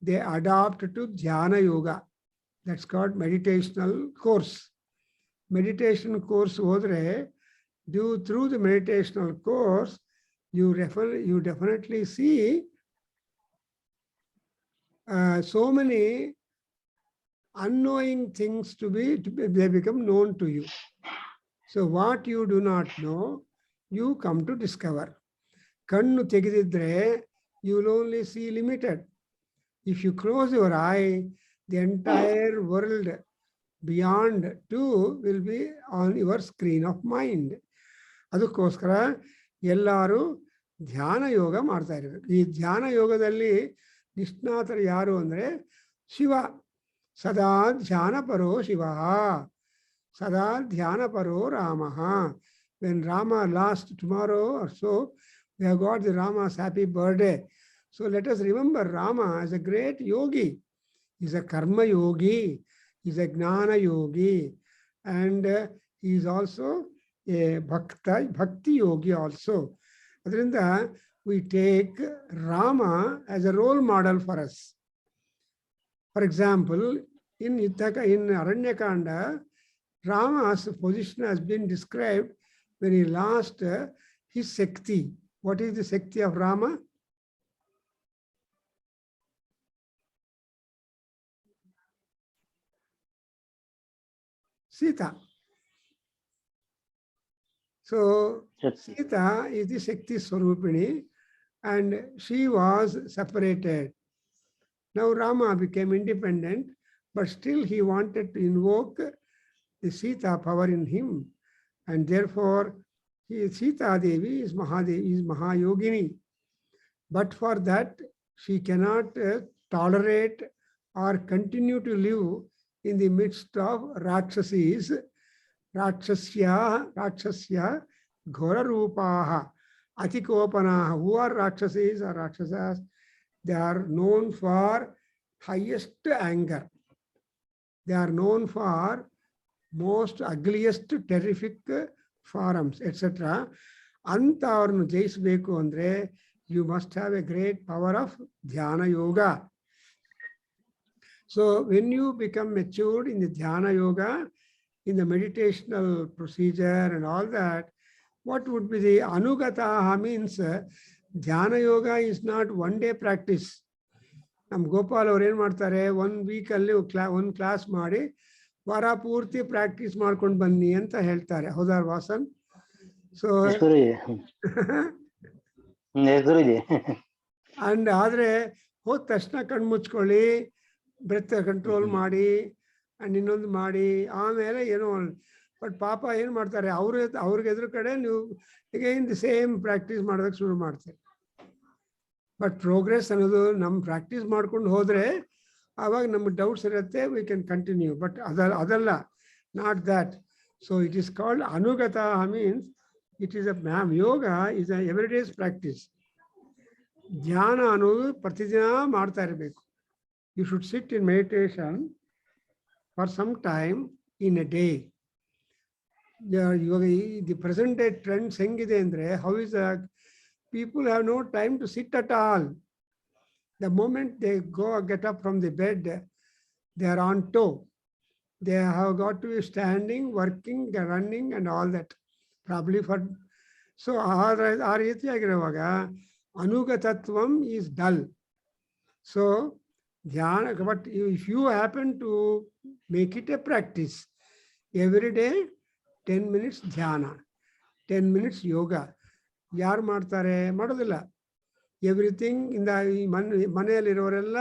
they adapt to dhyana yoga. That's called meditational course. Meditation course ಹೋದರೆ through the meditational course you definitely see so many unknowing things they become known to you. So what you do not know, you come to discover. Kannu tegididre, you will only see limited. If you close your eye, the entire world beyond too will be on your screen of mind. ಅದಕ್ಕೋಸ್ಕರ ಎಲ್ಲರೂ ಧ್ಯಾನ ಯೋಗ ಮಾಡ್ತಾ ಇರಬೇಕು. ಈ ಧ್ಯಾನ ಯೋಗದಲ್ಲಿ ನಿಷ್ಣಾತರು ಯಾರು ಅಂದರೆ ಶಿವ. ಸದಾ ಧ್ಯಾನ ಪರೋ ಶಿವ, ಸದಾ ಧ್ಯಾನ Paro Rama. When Rama last tomorrow or so, we have got the Rama's happy birthday. So let us remember Rama as a great yogi. He's a karma yogi, he's a gnana yogi, and he is also a bhakti yogi also. Adrinda we take Rama as a role model for us. For example, in Aranyakanda, Rama's position has been described when he lost his Shakti. What is the Shakti of Rama? Sita. So Sita is the Shakti Swarupini, and she was separated. Now Rama became independent, but still he wanted to invoke the Sita power in him, and therefore Sita Devi is Mahadevi, is Mahayogini. But for that, she cannot tolerate or continue to live in the midst of Rakshasis. Rakshasya Ghora Rupaha Atikopanaha. Who are Rakshasis or Rakshasas? They are known for highest anger. They are known for most ugliest terrific forms, etc. Antavarnu jaisbeku andre you must have a great power of Dhyana Yoga. So when you become matured in the Dhyana Yoga, in the meditational procedure and all that, what would be the Anugataha means? Dhyana Yoga is not one day practice. Nam Gopal ಅವರು ಏನು ಮಾಡ್ತಾರೆ, 1 week ಅಲ್ಲಿ ಒಂದು class ಮಾಡಿ ವಾರ ಪೂರ್ತಿ practice ಮಾಡ್ಕೊಂಡು ಬನ್ನಿ ಅಂತ ಹೇಳ್ತಾರೆ. ಹೌದಾ ವಾಸನ್? ಸೊ ಅಂಡ್ ಆದ್ರೆ ಹೋದ ತಕ್ಷಣ ಕಣ್ಣು ಮುಚ್ಕೊಳ್ಳಿ, ಬ್ರೆತ್ ಕಂಟ್ರೋಲ್ ಮಾಡಿ ಅಂಡ್ ಇನ್ನೊಂದು ಮಾಡಿ ಆಮೇಲೆ ಏನೋ. ಬಟ್ ಪಾಪ ಏನು ಮಾಡ್ತಾರೆ, ಅವ್ರಿಗೆ ಎದುರು ಕಡೆ ನೀವು ಅಗೈನ್ ದಿ ಸೇಮ್ ಪ್ರಾಕ್ಟೀಸ್ ಮಾಡೋದಕ್ಕೆ ಶುರು ಮಾಡ್ತಾರೆ. ಬಟ್ ಪ್ರೋಗ್ರೆಸ್ ಅನ್ನೋದು ನಮ್ಮ ಪ್ರಾಕ್ಟೀಸ್ ಮಾಡ್ಕೊಂಡು ಹೋದ್ರೆ ಆವಾಗ ನಮ್ಗೆ ಡೌಟ್ಸ್ ಇರುತ್ತೆ, ವಿ ಕ್ಯಾನ್ ಕಂಟಿನ್ಯೂ. ಬಟ್ ಅದಲ್ಲ, not that. So it is called ಅನುಗತ. Means it is yoga is a every days practice. ಧ್ಯಾನ ಅನ್ನೋದು ಪ್ರತಿದಿನ ಮಾಡ್ತಾ ಇರಬೇಕು. You should sit in meditation for some time in a day. ಇವಾಗ ದಿ ಪ್ರೆಸೆಂಟ್ ಡೇ ಟ್ರೆಂಡ್ಸ್ ಹೆಂಗಿದೆ ಅಂದರೆ, how is people have no time to sit at all. The moment they get up from the bed, they are on toe. They have got to be standing, working, running and all that. Probably for so ಆ ರೀತಿಯಾಗಿರುವಾಗ ಅನುಗತತ್ವಂ is dull. So dhyana, but if you happen to make it a practice, every day 10 minutes dhyana, 10 minutes yoga. ಯಾರು ಮಾಡ್ತಾರೆ? ಮಾಡೋದಿಲ್ಲ. Everything ಇಂದ ಈ ಮನೆಯಲ್ಲಿರೋರೆಲ್ಲ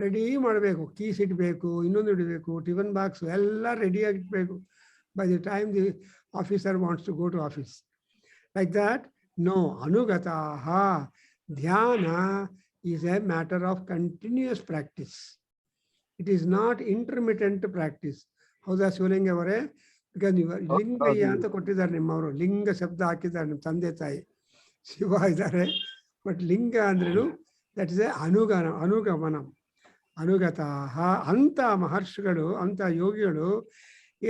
ready ಮಾಡಬೇಕು, keys ಇಡಬೇಕು, ಇನ್ನೊಂದು ಇಡಬೇಕು, ಟಿಫನ್ ಬಾಕ್ಸ್ ಎಲ್ಲ ರೆಡಿಯಾಗಿ ಇಡಬೇಕು by the time the officer wants to go to office. Like that no. ಅನುಗತಾಹ dhyana is a matter of continuous practice. It is not intermittent practice. ಹೌದಾ ಶಿವಲಿಂಗ ಅವರೇ? ಬಿಕಾಸ್ ನೀವು ಲಿಂಗಯ್ಯ ಅಂತ ಕೊಟ್ಟಿದ್ದಾರೆ, ನಿಮ್ಮವರು ಲಿಂಗ ಶಬ್ದ ಹಾಕಿದ್ದಾರೆ, ನಿಮ್ಮ ತಂದೆ ತಾಯಿ ಶಿವ ಇದ್ದಾರೆ. ಬಟ್ ಲಿಂಗ ಅಂದ್ರೇನು? ದಟ್ ಇಸ್ ಎ ಅನುಗಮನ. ಅನುಗತ ಅಂತ ಮಹರ್ಷಿಗಳು, ಅಂತ ಯೋಗಿಗಳು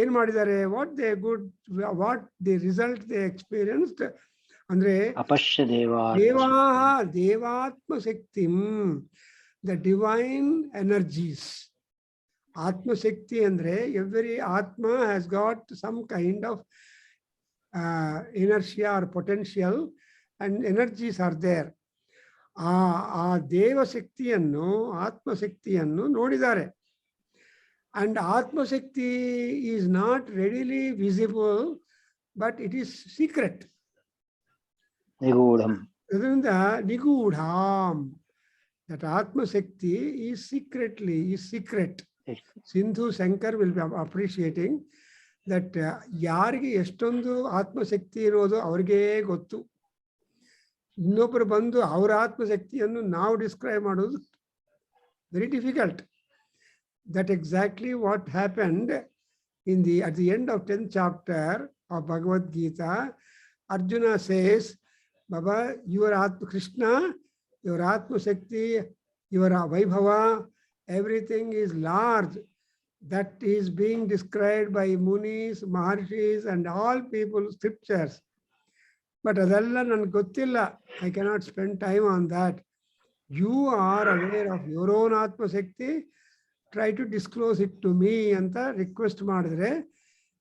ಏನ್ ಮಾಡಿದ್ದಾರೆ, what the result they experienced ಅಂದ್ರೆ ಅಪಶ್ಯ ದೇವಾತ್ಮ ಶಕ್ತಿ, ದ ಡಿವೈನ್ ಎನರ್ಜೀಸ್. ಆತ್ಮಶಕ್ತಿ ಅಂದ್ರೆ ಎವ್ರಿ ಆತ್ಮ has got some kind of inertia or potential and energies are there. ಆ ದೇವಶಕ್ತಿಯನ್ನು, ಆತ್ಮಶಕ್ತಿಯನ್ನು ನೋಡಿದ್ದಾರೆ. And Atmashakti is not readily visible, but it is secret. ನಿಗೂಢಂ. ಅದರಿಂದ ನಿಗೂಢಂ, that Atmashakti is secret. Sindhu Shankar will be appreciating that ಯಾರಿಗೆ ಎಷ್ಟೊಂದು ಆತ್ಮಶಕ್ತಿ ಇರೋದು ಅವ್ರಿಗೇ ಗೊತ್ತು. ಇನ್ನೊಬ್ಬರು ಬಂದು ಅವರ ಆತ್ಮಶಕ್ತಿಯನ್ನು ನಾವು ಡಿಸ್ಕ್ರೈಬ್ ಮಾಡೋದು very difficult. That exactly what happened at the end of 10th chapter of Bhagavad Gita. Arjuna says, Baba, your Atma Krishna, your Atma Shakti, your Vaibhava, everything is large. That is being described by Munis, Maharshis, and all people, scriptures. But adalla nan gottilla. I cannot spend time on that. You are aware of your own Atma Shakti. Try to disclose it to me anta request ಮಾಡಿದ್ರೆ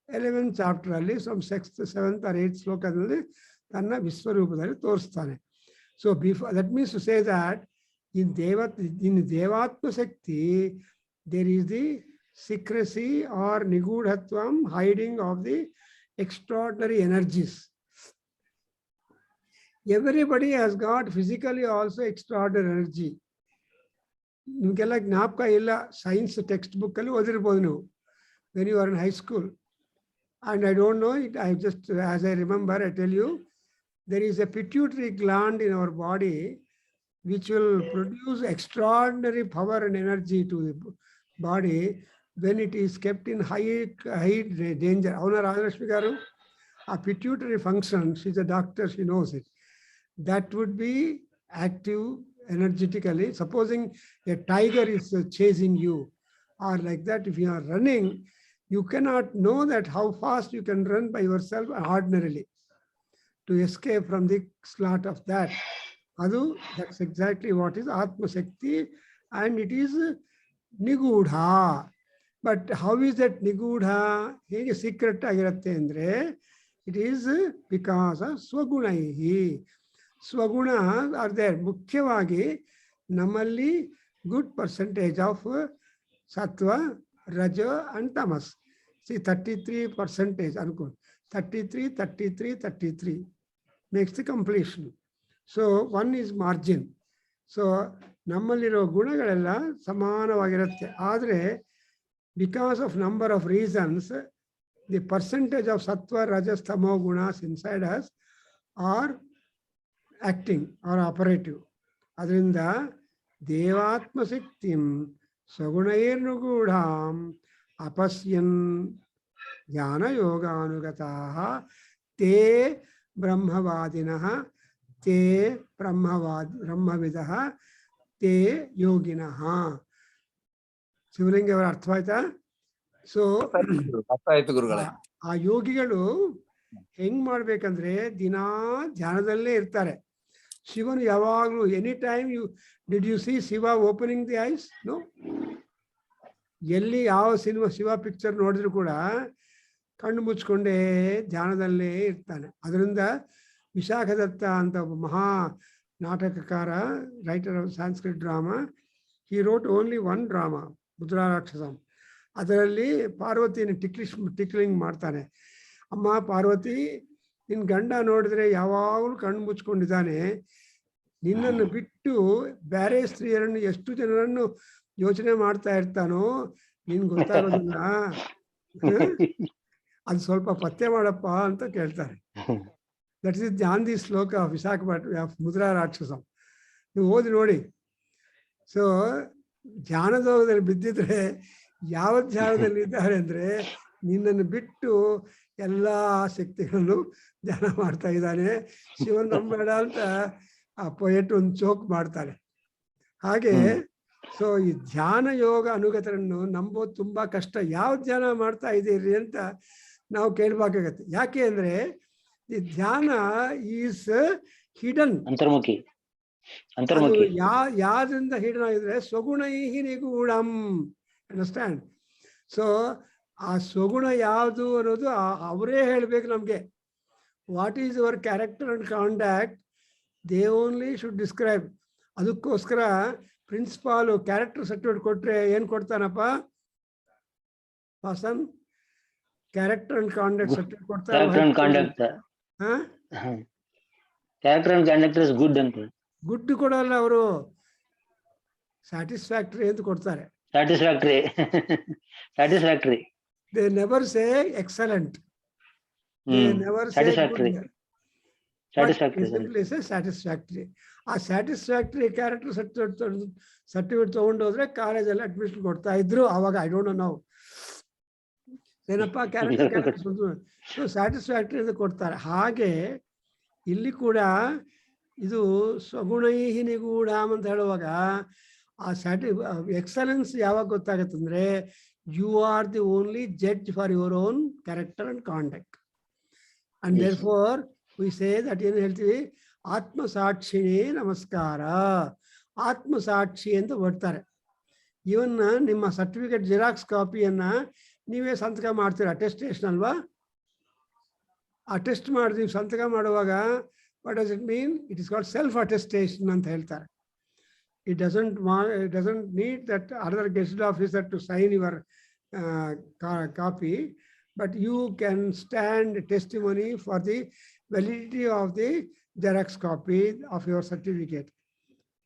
11th chapter ಅಲ್ಲಿ some 6th, 7th or 8th ಶ್ಲೋಕದಲ್ಲಿ ತನ್ನ ವಿಶ್ವರೂಪದಲ್ಲಿ ತೋರಿಸ್ತಾನೆ. So that means to say that in Devatma Shakti there is the secrecy or nigudhatvam, hiding of the extraordinary energies. Everybody has got physically also extraordinary energy. ನಿಮಗೆಲ್ಲ ಜ್ಞಾಪಕ ಇಲ್ಲ, science text book ಅಲ್ಲಿ ಓದಿರ್ಬೋದು ನೀವು, when you are in high school. And I don't know it, I just, as I remember, I tell you, there is a pituitary gland in our body which will produce extraordinary power and energy to the body when it is kept in high danger. Avana Rajalakshmi garu, a pituitary function, she's a doctor, she knows it. That would be active energetically. Supposing a tiger is chasing you, or like that, if you are running, you cannot know that how fast you can run by yourself ordinarily to escape from the slaughter of that. That's exactly what is Atma Shakti, and it is Nigudha. But how is that Nigudha? Hege secret agirutte andre, it is because of Swagunaihi. Swaguna are there. ಮುಖ್ಯವಾಗಿ ನಮ್ಮಲ್ಲಿ good percentage of sattva, raja and tamas. See 33% ಅನ್ಕೋ, 33 makes the completion. So one is margin. So ನಮ್ಮಲ್ಲಿರೋ ಗುಣಗಳೆಲ್ಲ ಸಮಾನವಾಗಿರುತ್ತೆ. ಆದರೆ because of number of reasons, the percentage of sattva, rajas, tamo gunas inside us are acting or operative. ಅದರಿಂದ ದೇವಾತ್ಮ ಶಕ್ತಿಂ ಸ್ವಗುಣೈರ್ನುಗೂಢಾಂ ಅಪಶ್ಯನ್ ಜ್ಞಾನ ಯೋಗಾನುಗತಾಃ ತೇ ಬ್ರಹ್ಮವಾದಿನಃ ತೇ ಬ್ರಹ್ಮವಿದಃ ತೇ ಯೋಗಿನಃ. ಶಿವಲಿಂಗ ಅವರ ಅರ್ಥ ಆಯ್ತಾ? ಸೊ ಆ ಯೋಗಿಗಳು ಹೆಂಗ್ ಮಾಡ್ಬೇಕಂದ್ರೆ ದಿನಾ ಧ್ಯಾನದಲ್ಲೇ ಇರ್ತಾರೆ. ಶಿವನು ಯಾವಾಗ್ಲೂ any time did you see Shiva opening the eyes? No. ಎಲ್ಲಿ ಯಾವ ಶಿವ ಪಿಕ್ಚರ್ ನೋಡಿದ್ರು ಕೂಡ ಕಣ್ಣು ಮುಚ್ಕೊಂಡೇ ಧ್ಯಾನದಲ್ಲೇ ಇರ್ತಾನೆ. ಅದರಿಂದ ವಿಶಾಖದತ್ತ ಅಂತ ಒಬ್ಬ ಮಹಾ ನಾಟಕಕಾರ, writer of Sanskrit drama, he wrote only one drama, Mudra Rakshasam. ಅದರಲ್ಲಿ ಪಾರ್ವತಿನ ಟಿಕ್ಲಿಂಗ್ ಮಾಡ್ತಾನೆ. ಅಮ್ಮ ಪಾರ್ವತಿ, ನಿನ್ನ ಗಂಡ ನೋಡಿದ್ರೆ ಯಾವಾಗಲೂ ಕಣ್ಣು ಮುಚ್ಕೊಂಡಿದ್ದಾನೆ, ನಿನ್ನನ್ನು ಬಿಟ್ಟು ಬೇರೆ ಸ್ತ್ರೀಯರನ್ನು ಎಷ್ಟು ಜನರನ್ನು ಯೋಚನೆ ಮಾಡ್ತಾ ಇರ್ತಾನೋ ನಿನ್ ಗೊತ್ತಾಗೋದಿಲ್ಲ, ಅದು ಸ್ವಲ್ಪ ಪತ್ತೆ ಮಾಡಪ್ಪ ಅಂತ ಕೇಳ್ತಾರೆ. ದಟ್ ಇಸ್ ಗಾಂಧಿ ಶ್ಲೋಕ ಆಫ್ ಮುದ್ರಾ ರಾಕ್ಷಸಂ. ನೀವು ಓದಿ ನೋಡಿ. ಸೊ ಧ್ಯಾನದೋಗದಲ್ಲಿ ಬಿದ್ದಿದ್ರೆ ಯಾವ ಧ್ಯಾನದಲ್ಲಿ ಇದ್ದಾರೆ ಅಂದ್ರೆ ನಿನ್ನನ್ನು ಬಿಟ್ಟು ಎಲ್ಲಾ ಶಕ್ತಿಗಳನ್ನು ಧ್ಯಾನ ಮಾಡ್ತಾ ಇದ್ದಾನೆ, ಶಿವನ್ ನಂಬೇಡ ಅಂತ ಆ ಪೊಯೆಟ್ ಒಂದು ಚೋಕ್ ಮಾಡ್ತಾರೆ. ಹಾಗೆ ಸೊ ಈ ಧ್ಯಾನ ಯೋಗ ಅನುಗತರನ್ನು ನಂಬೋದು ತುಂಬಾ ಕಷ್ಟ. ಯಾವ ಧ್ಯಾನ ಮಾಡ್ತಾ ಇದ್ದೀರಿ ಅಂತ ನಾವು ಕೇಳ್ಬೇಕಾಗತ್ತೆ. ಯಾಕೆ ಅಂದ್ರೆ ಈ ಧ್ಯಾನ ಈಸ್ ಹಿಡನ್. ಅಂತರ್ಮುಖಿ ಅದು ಅಂತರ್ಮುಖಿ ಯಾವ್ದ್ರಿಂದ ಹಿಡನ್ ಆಗಿದ್ರೆ ಸ್ವಗುಣೈಹಿ ನಿಗೂಢಂ. ಅಂಡರ್ಸ್ಟ್ಯಾಂಡ್? ಸೊ ಆ ಸ್ವಗುಣ ಯಾವುದು ಅನ್ನೋದು ಅವರೇ ಹೇಳ್ಬೇಕು ನಮ್ಗೆ. What is your character and conduct, they only should describe. ಅದಕ್ಕೋಸ್ಕರ ಪ್ರಿನ್ಸಿಪಾಲು ಕ್ಯಾರೆಕ್ಟರ್ ಸರ್ಟಿಫಿಕೇಟ್ ಕೊಟ್ರೆ ಏನ್ ಕೊಡ್ತಾನಪ್ಪ Vasan? Character and conduct certificate ಕೊಡ್ತಾರೆ. Character and conduct character and conduct is good ಅಂತ. ಗುಡ್ ಕೊಡಲ್ಲ ಅವರು, ಸ್ಯಾಟಿಸ್ಫ್ಯಾಕ್ಟರಿ ಅಂತ ಕೊಡ್ತಾರೆ. Satisfactory satisfactory. They never say excellent. They never say Satisfactory. good. Satisfactory. But simply say satisfactory. ಆ ಸ್ಯಾಟಿಸ್ಫ್ಯಾಕ್ಟರಿ ಕ್ಯಾರೆಕ್ಟರ್ ಸರ್ಟಿಫಿಕೇಟ್ ತಗೊಂಡೋದ್ರೆ ಕಾಲೇಜಲ್ಲಿ admission ಕೊಡ್ತಾ ಇದ್ರು. ಅವಾಗ ಐ ಡೋಂಟ್ ನೋ ನಾವು ಏನಪ್ಪ ಕ್ಯಾರೆಕ್ಟರ್ ಸೊ ಸ್ಯಾಟಿಸ್ಫ್ಯಾಕ್ಟರಿ ಅಂತ ಕೊಡ್ತಾರೆ. ಹಾಗೆ ಇಲ್ಲಿ ಕೂಡ ಇದು ಸ್ವಗುಣೈಹಿ ನಿಗೂಢಂ ಅಂತ ಹೇಳುವಾಗ ಆ ಎಕ್ಸಲೆನ್ಸ್ ಯಾವಾಗ ಗೊತ್ತಾಗತ್ತಂದ್ರೆ you are the only judge for your own character and conduct. And Yes. therefore we say that ಏನು ಹೇಳ್ತೀವಿ, ಆತ್ಮ ಸಾಕ್ಷಿನೇ ನಮಸ್ಕಾರ. ಆತ್ಮ ಸಾಕ್ಷಿ ಅಂತ ಬರ್ತಾರೆ. ಇವನ್ ನಿಮ್ಮ ಸರ್ಟಿಫಿಕೇಟ್ ಜಿರಾಕ್ಸ್ ಕಾಪಿಯನ್ನ ನೀವೇ ಸಂತಕ ಮಾಡ್ತೀರ, ಅಟೆಸ್ಟೇಷನ್ ಅಲ್ವಾ? ಅಟೆಸ್ಟ್ ಮಾಡ್ತೀವಿ. ಸಂತಕ ಮಾಡುವಾಗ what does it mean? It is called self attestation ಅಂತ ಹೇಳ್ತಾರೆ. It doesn't need that other gazette officer to sign your copy, but you can stand testimony for the validity of the Xerox copy of your certificate.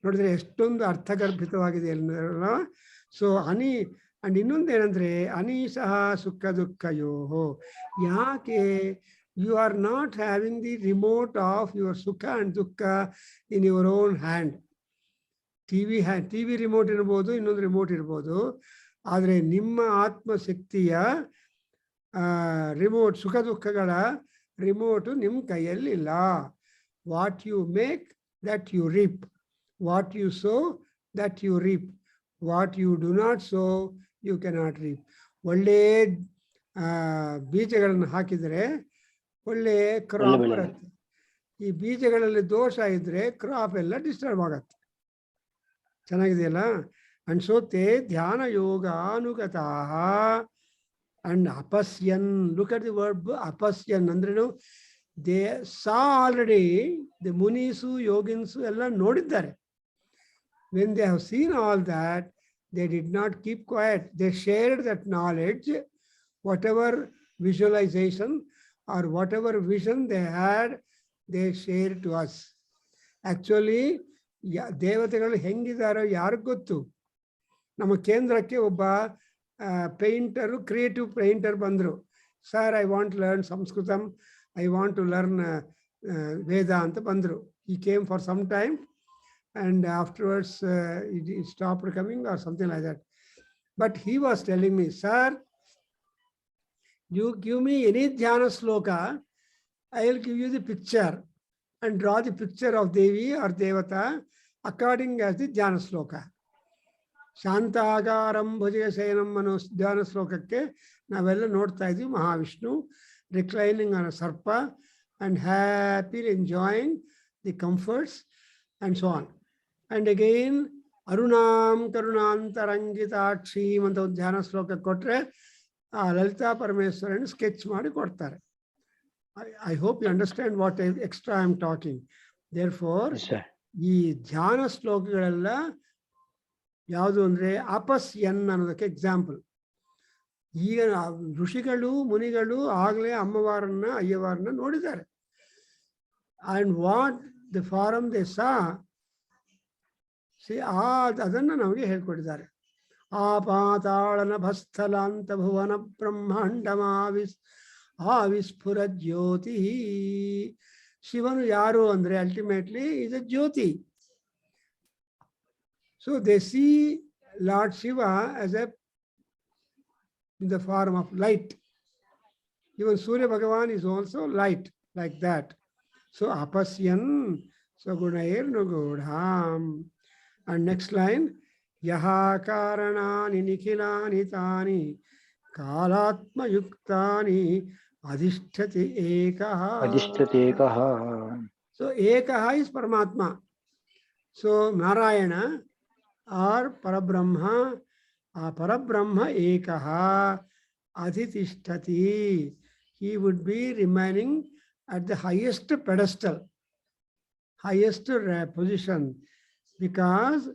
ನೋಡಿದ್ರೆ ಎಷ್ಟೊಂದು ಅರ್ಥಗರ್ಭಿತವಾಗಿದೆ ಅಲ್ಲ. So and ಇನ್ನೊಂದು ಏನಂದ್ರೆ ಅನೀಶಃ ಸುಖ ದುಃಖಯೋ. ಯಾಕೆ? You are not having the remote of your sukha and dukha in your own hand. TV remote ಇರ್ಬೋದು, ಇನ್ನೊಂದು ರಿಮೋಟ್ ಇರ್ಬೋದು, ಆದರೆ ನಿಮ್ಮ ಆತ್ಮಶಕ್ತಿಯ ರಿಮೋಟ್, ಸುಖ ದುಃಖಗಳ ರಿಮೋಟು ನಿಮ್ಮ ಕೈಯಲ್ಲಿಲ್ಲ. What you make that you reap, what you sow that you reap, what you do not sow you cannot reap. ಒಳ್ಳೆ ಬೀಜಗಳನ್ನು ಹಾಕಿದರೆ ಒಳ್ಳೆ ಕ್ರಾಪ್ ಬರುತ್ತೆ. ಈ ಬೀಜಗಳಲ್ಲಿ ದೋಷ ಇದ್ರೆ ಕ್ರಾಪ್ ಎಲ್ಲ ಡಿಸ್ಟರ್ಬ್ ಆಗತ್ತೆ. ಚೆನ್ನಾಗಿದೆಯಲ್ಲ? ಅಂಡ್ ಸೊ ತೇ ಧ್ಯಾನ ಯೋಗಾನುಗತಾ ಅಂಡ್ ಅಪಸ್ಯನ್. ಲುಕ್ ಅಟ್ ದಿ ವರ್ಡ್ ಅಪಸ್ಯನ್ ಅಂದ್ರೇನು? They saw already. ದಿ ಮುನೀಸು ಯೋಗಿನ್ಸು ಎಲ್ಲ ನೋಡಿದ್ದಾರೆ. When they have seen all that, they did not keep quiet. They shared that knowledge, whatever visualisation or whatever vision they had, they share to us. Actually ದೇವತೆಗಳು ಹೆಂಗಿದಾರೋ ಯಾರಿಗ್ ಗೊತ್ತು? ನಮ್ಮ ಕೇಂದ್ರಕ್ಕೆ ಒಬ್ಬ ಪೇಂಟರು, ಕ್ರಿಯೇಟಿವ್ ಪೇಂಟರ್ ಬಂದರು. Sir, I want learn ಸಂಸ್ಕೃತಂ, I want to learn ವೇದ ಅಂತ ಬಂದರು. He came for some time and afterwards it stopped coming or something like that. But he was telling me, sir, you give me any dhyana sloka, I will give you the picture and draw the picture of Devi or Devata according as the dhyana sloka. ಶಾಂತಾಗಾರಂ ಭುಜಗಶಯನಂ ಅನ್ನೋ ಧ್ಯಾನ ಶ್ಲೋಕಕ್ಕೆ ನಾವೆಲ್ಲ ನೋಡ್ತಾ ಇದ್ವಿ Mahavishnu reclining on a ಸರ್ಪ and happily enjoying the comforts and so on. And again ಅರುಣಾಂ ಕರುಣಾಂತರಂಗಿತಾಕ್ಷೀಂ ಅಂತ ಒಂದು ಧ್ಯಾನ ಶ್ಲೋಕ ಕೊಟ್ಟರೆ ಆ ಲಲಿತಾ ಪರಮೇಶ್ವರನ್ ಸ್ಕೆಚ್ ಮಾಡಿ ಕೊಡ್ತಾರೆ. I hope you understand what extra I am talking. Therefore ಈ ಧ್ಯಾನ ಶ್ಲೋಕಗಳೆಲ್ಲ ಯಾವುದು ಅಂದರೆ ಅಪಸ್ಯನ್ ಅನ್ನೋದಕ್ಕೆ ಎಕ್ಸಾಂಪಲ್. ಈಗ ಋಷಿಗಳು ಮುನಿಗಳು ಆಗಲೇ ಅಮ್ಮವಾರನ್ನ ಅಯ್ಯವಾರನ್ನ ನೋಡಿದ್ದಾರೆ. And what the form they saw ಅದನ್ನು ನಮಗೆ ಹೇಳ್ಕೊಟ್ಟಿದ್ದಾರೆ. ಆಪಾತಾಳನ ಭಸ್ಥಲಾಂತ ಭುವನ ಬ್ರಹ್ಮಾಂಡಮಾವಿಸ್ಫುರ ಜ್ಯೋತಿ. ಶಿವನು ಯಾರು ಅಂದರೆ ultimately is a jyoti. So they see Lord Shiva as in the form of light. Even Surya Bhagavan is also light, like that. So apasyan sagunair nugodham. And next line, yaha karanani nikhilani tani kalatma yuktani adhisthati ekaha. Adhisthati ekaha. So ekaha is Paramatma. So Narayana or Parabrahma, Parabrahma ekaha adhitishtati. He would be remaining at the highest pedestal, highest position, because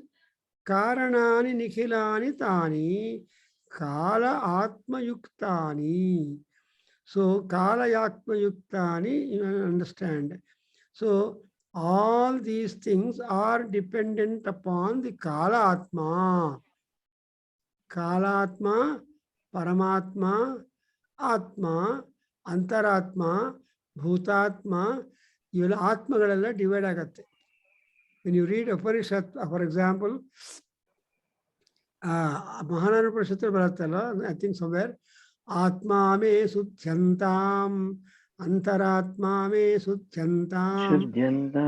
karanani nikhilani tani kala atma yuktani. So kala atma yuktani, you understand. So all these things are dependent upon the kala atma. Kala atma, Paramatma, Atma, Antaratma, Bhutatma, ಇವೆಲ್ಲ ಆತ್ಮಗಳೆಲ್ಲ divide ಆಗತ್ತೆ. When you read Upanishad, for example, ಮಹಾನಾನುಪನಿಷತ್ತು ಬರುತ್ತಲ್ಲ, I think somewhere, ಆತ್ಮಾ ಮೇ ಸುಧ್ಯಂತಾಂ, ಅಂತರಾತ್ಮಾ ಮೇ ಸುಧ್ಯಂತಾಂ,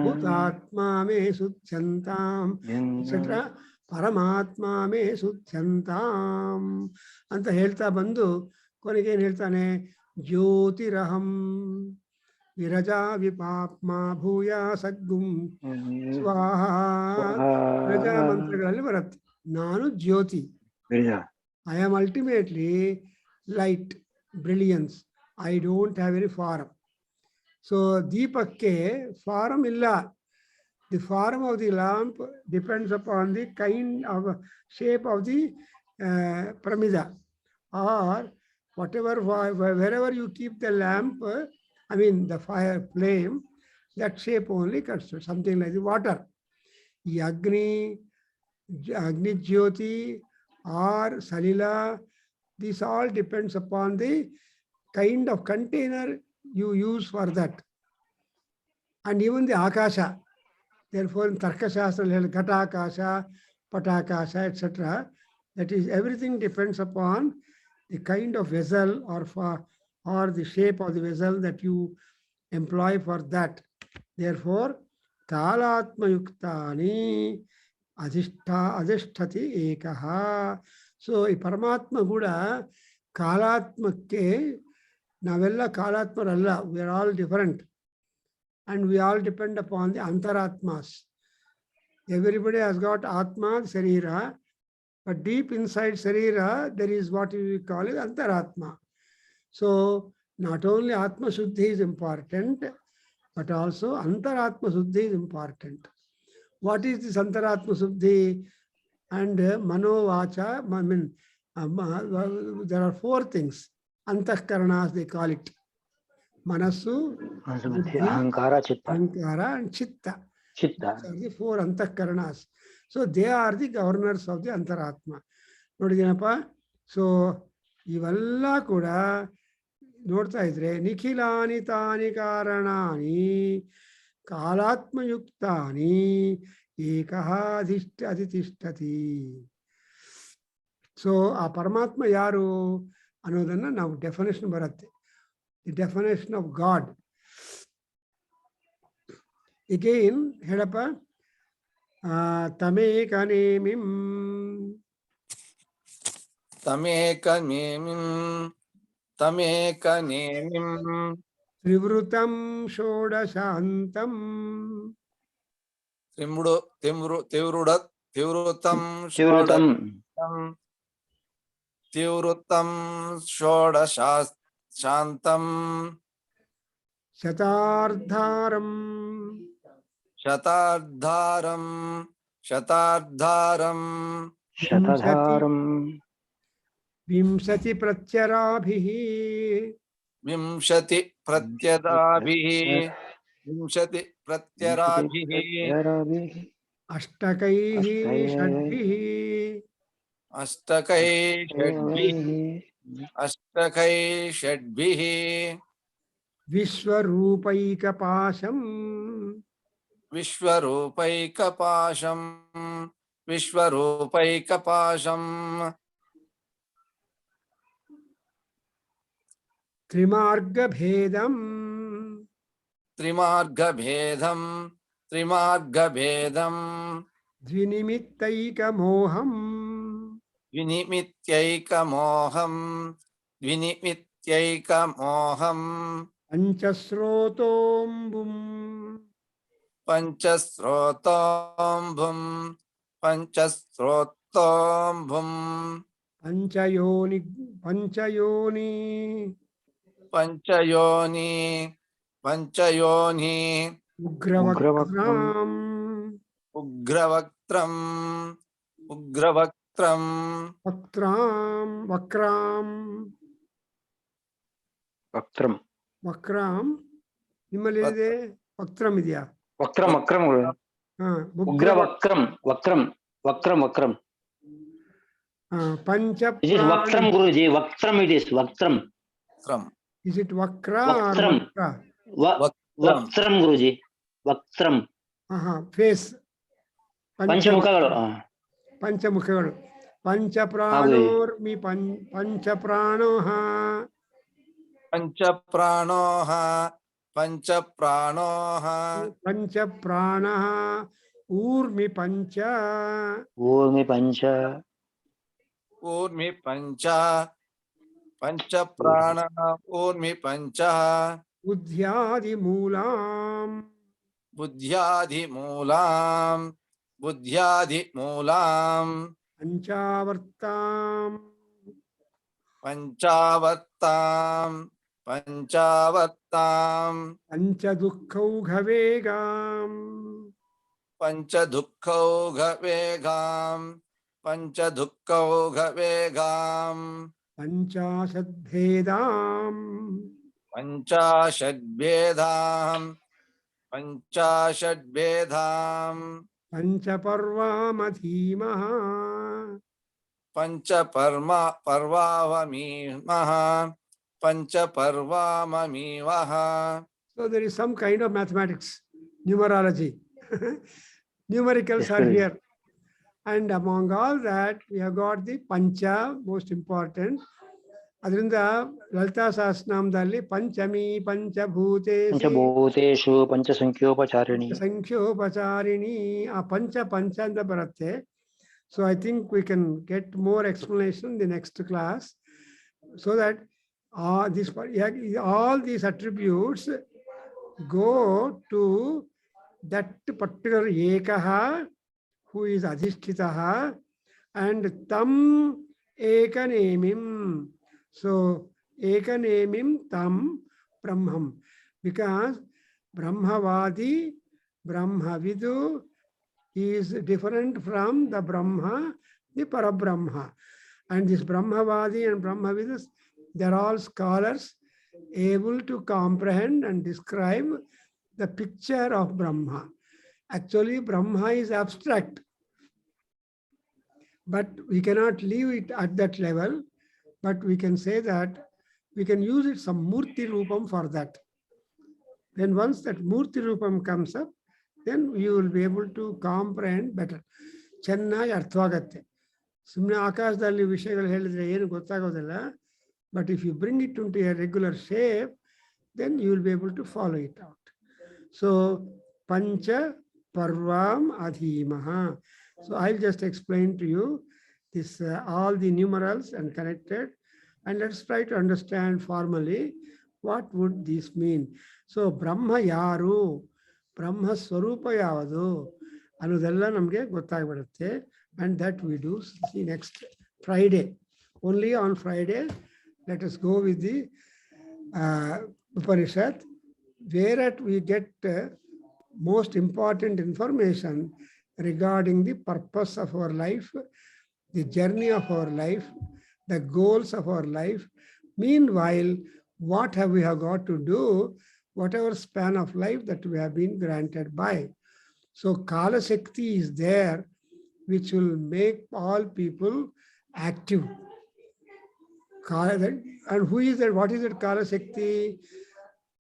ಭೂತಾತ್ಮಾ ಮೇ ಸುಧ್ಯಂತಾಂ, ಎಕ್ಸೆಟ್ರಾ, ಪರಮಾತ್ಮ ಮೇ ಸುಧ್ಯಂತಾಂ ಅಂತ ಹೇಳ್ತಾ ಬಂದು ಕೊನೆಗೆ ಏನು ಹೇಳ್ತಾನೆ, ಜ್ಯೋತಿರಹಂ ವಿರಜಾ ವಿಪಾಪ್ಮ ಭೂಯ ಸಗ್ಗುಂ ಸ್ವಾಹ. ವಿರಜಾ ಮಂತ್ರಗಳಲ್ಲಿ ಬರುತ್ತೆ, ನಾನು ಜ್ಯೋತಿ, I am ultimately light, brilliance, I don't have any form. So ದೀಪಕ್ಕೆ ಫಾರಮ್ ಇಲ್ಲ. The form of the lamp depends upon the kind of shape of the pramida, or whatever, wherever you keep the lamp, I mean the fire flame, that shape only constitutes something like the water. Agni Jyoti or Salila, this all depends upon the kind of container you use for that. And even the Akasha. Therefore, in Tarkashastra, Ghatakasha, Patakasha, etc., that is, everything depends upon the kind of vessel or the shape of the vessel that you employ for that. Therefore, Kalatma Yuktani adhisthati ekaha. So, ಈ ಪರಮಾತ್ಮ ಕೂಡ ಕಾಲಾತ್ಮಕ್ಕೆ ನಾವೆಲ್ಲ ಕಾಲಾತ್ಮರಲ್ಲ, we are all different. And we all depend upon the antaratmas. Everybody has got atma, sarira, but deep inside sarira, there is what we call it antaratma. So not only atma shuddhi is important, but also antaratma shuddhi is important. What is this antaratma shuddhi? And mano vacha, I mean, there are 4 things. Antahkaranas, they call it. Manasu, Ahankara, Chitta. Ahankara and Chitta. These are the 4 Antahkaranas. So they are the governors of the Antaratma. ನೋಡಿದೀನಪ್ಪ. So ಇವೆಲ್ಲ ಕೂಡ ನೋಡ್ತಾ ಇದ್ರೆ ನಿಖಿಲಾನಿ ತಾನಿ ಕಾರಣಾನಿ ಕಾಲಾತ್ಮಯುಕ್ತಾನಿ ಏಕಃ ಅಧಿತಿಷ್ಠತಿ. So ಆ ಪರಮಾತ್ಮ ಯಾರು ಅನ್ನೋದನ್ನ ನಾವು ಡೆಫಿನೇಷನ್ ಬರುತ್ತೆ. The definition of God. Again, Hedappa, Tamekanimim. Tamekanimim. Tamekanimim. Trivrutam Shodashantam. Tivrutam Shodashantam. Shantam Shatardharam Vimshati Pratyarabhihi Ashtakaihi Ashtakai Shadbhihi Vishwarupaikapasham Trimarga Bhedam Dvinimittaikamoham. Dvinimityaikamaham. Dvinimityaikamaham. Panchasrotombum. Panchasrotombhum. Panchasrotombhum. Panchayoni. Panchayoni. Panchayoni. Panchayoni. Ugravaktam. Ugravakram. Ugravaktam. Ugravaktam. Vaktram. Vakram. Vaktram. Vakram. ನಿಮ್ಮಲ್ಲಿದೆ ವಕ್ರಂ ಇದೆಯಾ? Vaktram, Vaktram. Ugravaktam. Vaktram. Vaktram, Vaktram. ಪಂಚ It is Vaktram, Guruji. Vaktram it is. Vaktram. Is it vakra or Vaktram. vakra? Vaktram, Guruji. Vaktram. Face. Panchamukhalu. ಪಂಚಮುಖಗಳು. ಪಂಚಪ್ರಾಣೋರ್ಮಿ ಪಂಚಪ್ರಾಣೋಹ. Panchapranoh. Panchapranoh. ಪಂಚಪ್ರಾಣಃ Urmi ಪಂಚ. Urmi Pancha. Urmi pancha. Panchaprana. Urmi pancha. ಬುದ್ಧ್ಯಾದಿ ಮೂಲಾಂ. Buddhyadhi moolam. Buddhyadhi moolam. ಪಂಚಾವರ್ತಾಂ. Panchavattam. Panchavattam. ಪಂಚದುಃಖೌಘವೇಗಾಂ. Panchadukkhaughvegam. Panchadukkhaughvegam. ಪಂಚಾಶದ್ಭೇದಾಂ. Panchashadvedam. Panchashadvedam. ಪಂಚಪರ್ವಾಮಧೀಮಃ. Panchaparma parvavamimaha. Panchaparvamamivaha. So there is some kind of mathematics, numerology. Numericals are here. And among all that, we have got the Pancha, most important. ಅದರಿಂದ Lalitha ಸಹಸ್ರನಾಮದಲ್ಲಿ Panchami ಪಂಚಭೂತೇಷು Panchabhuteshu Panchasankhyopacharini. ಸಂಖ್ಯೋಪಚಾರಿಣಿ. ಆ ಪಂಚ ಪಂಚ ಅಂತ ಬರುತ್ತೆ. So I think we can get more explanation in the next class, so that all these attributes go to that particular Ekaha who is Adhisthitaha and Tam Ekanemim. So Ekanemim Tam Brahmam, because Brahmavadi, Brahmavidu is different from the Brahma, the Parabrahma. And this Brahmavadi and Brahmavidus, they are all scholars able to comprehend and describe the picture of Brahma. Actually, Brahma is abstract, but we cannot leave it at that level. But we can say that we can use it some Murti Rupam for that. Then once that Murti Rupam comes up, then you will be able to comprehend better. ಚೆನ್ನಾಗಿ ಅರ್ಥವಾಗತ್ತೆ. ಸುಮ್ಮನೆ ಆಕಾಶದಲ್ಲಿ ವಿಷಯಗಳು ಹೇಳಿದ್ರೆ ಏನು ಗೊತ್ತಾಗೋದಿಲ್ಲ. But if you bring it into a regular shape, then you will be able to follow it out. So, Pancha Parvam Adhimaha. So, I'll just explain to you this all the numerals and connected, and let's try to understand formally what would this mean. So, Brahma Yaru, Brahma Swarupa Yavadu, ಅನ್ನೋದೆಲ್ಲ ನಮಗೆ ಗೊತ್ತಾಗ್ಬಿಡುತ್ತೆ. And that we do see next Friday. Only on Friday, let us go with the Upanishad, where we get most important information regarding the purpose of our life, the journey of our life, the goals of our life. Meanwhile, what have we got to do, whatever span of life that we have been granted by. So Kala Shakti is there, which will make all people active. And who is that? What is that Kala Shakti?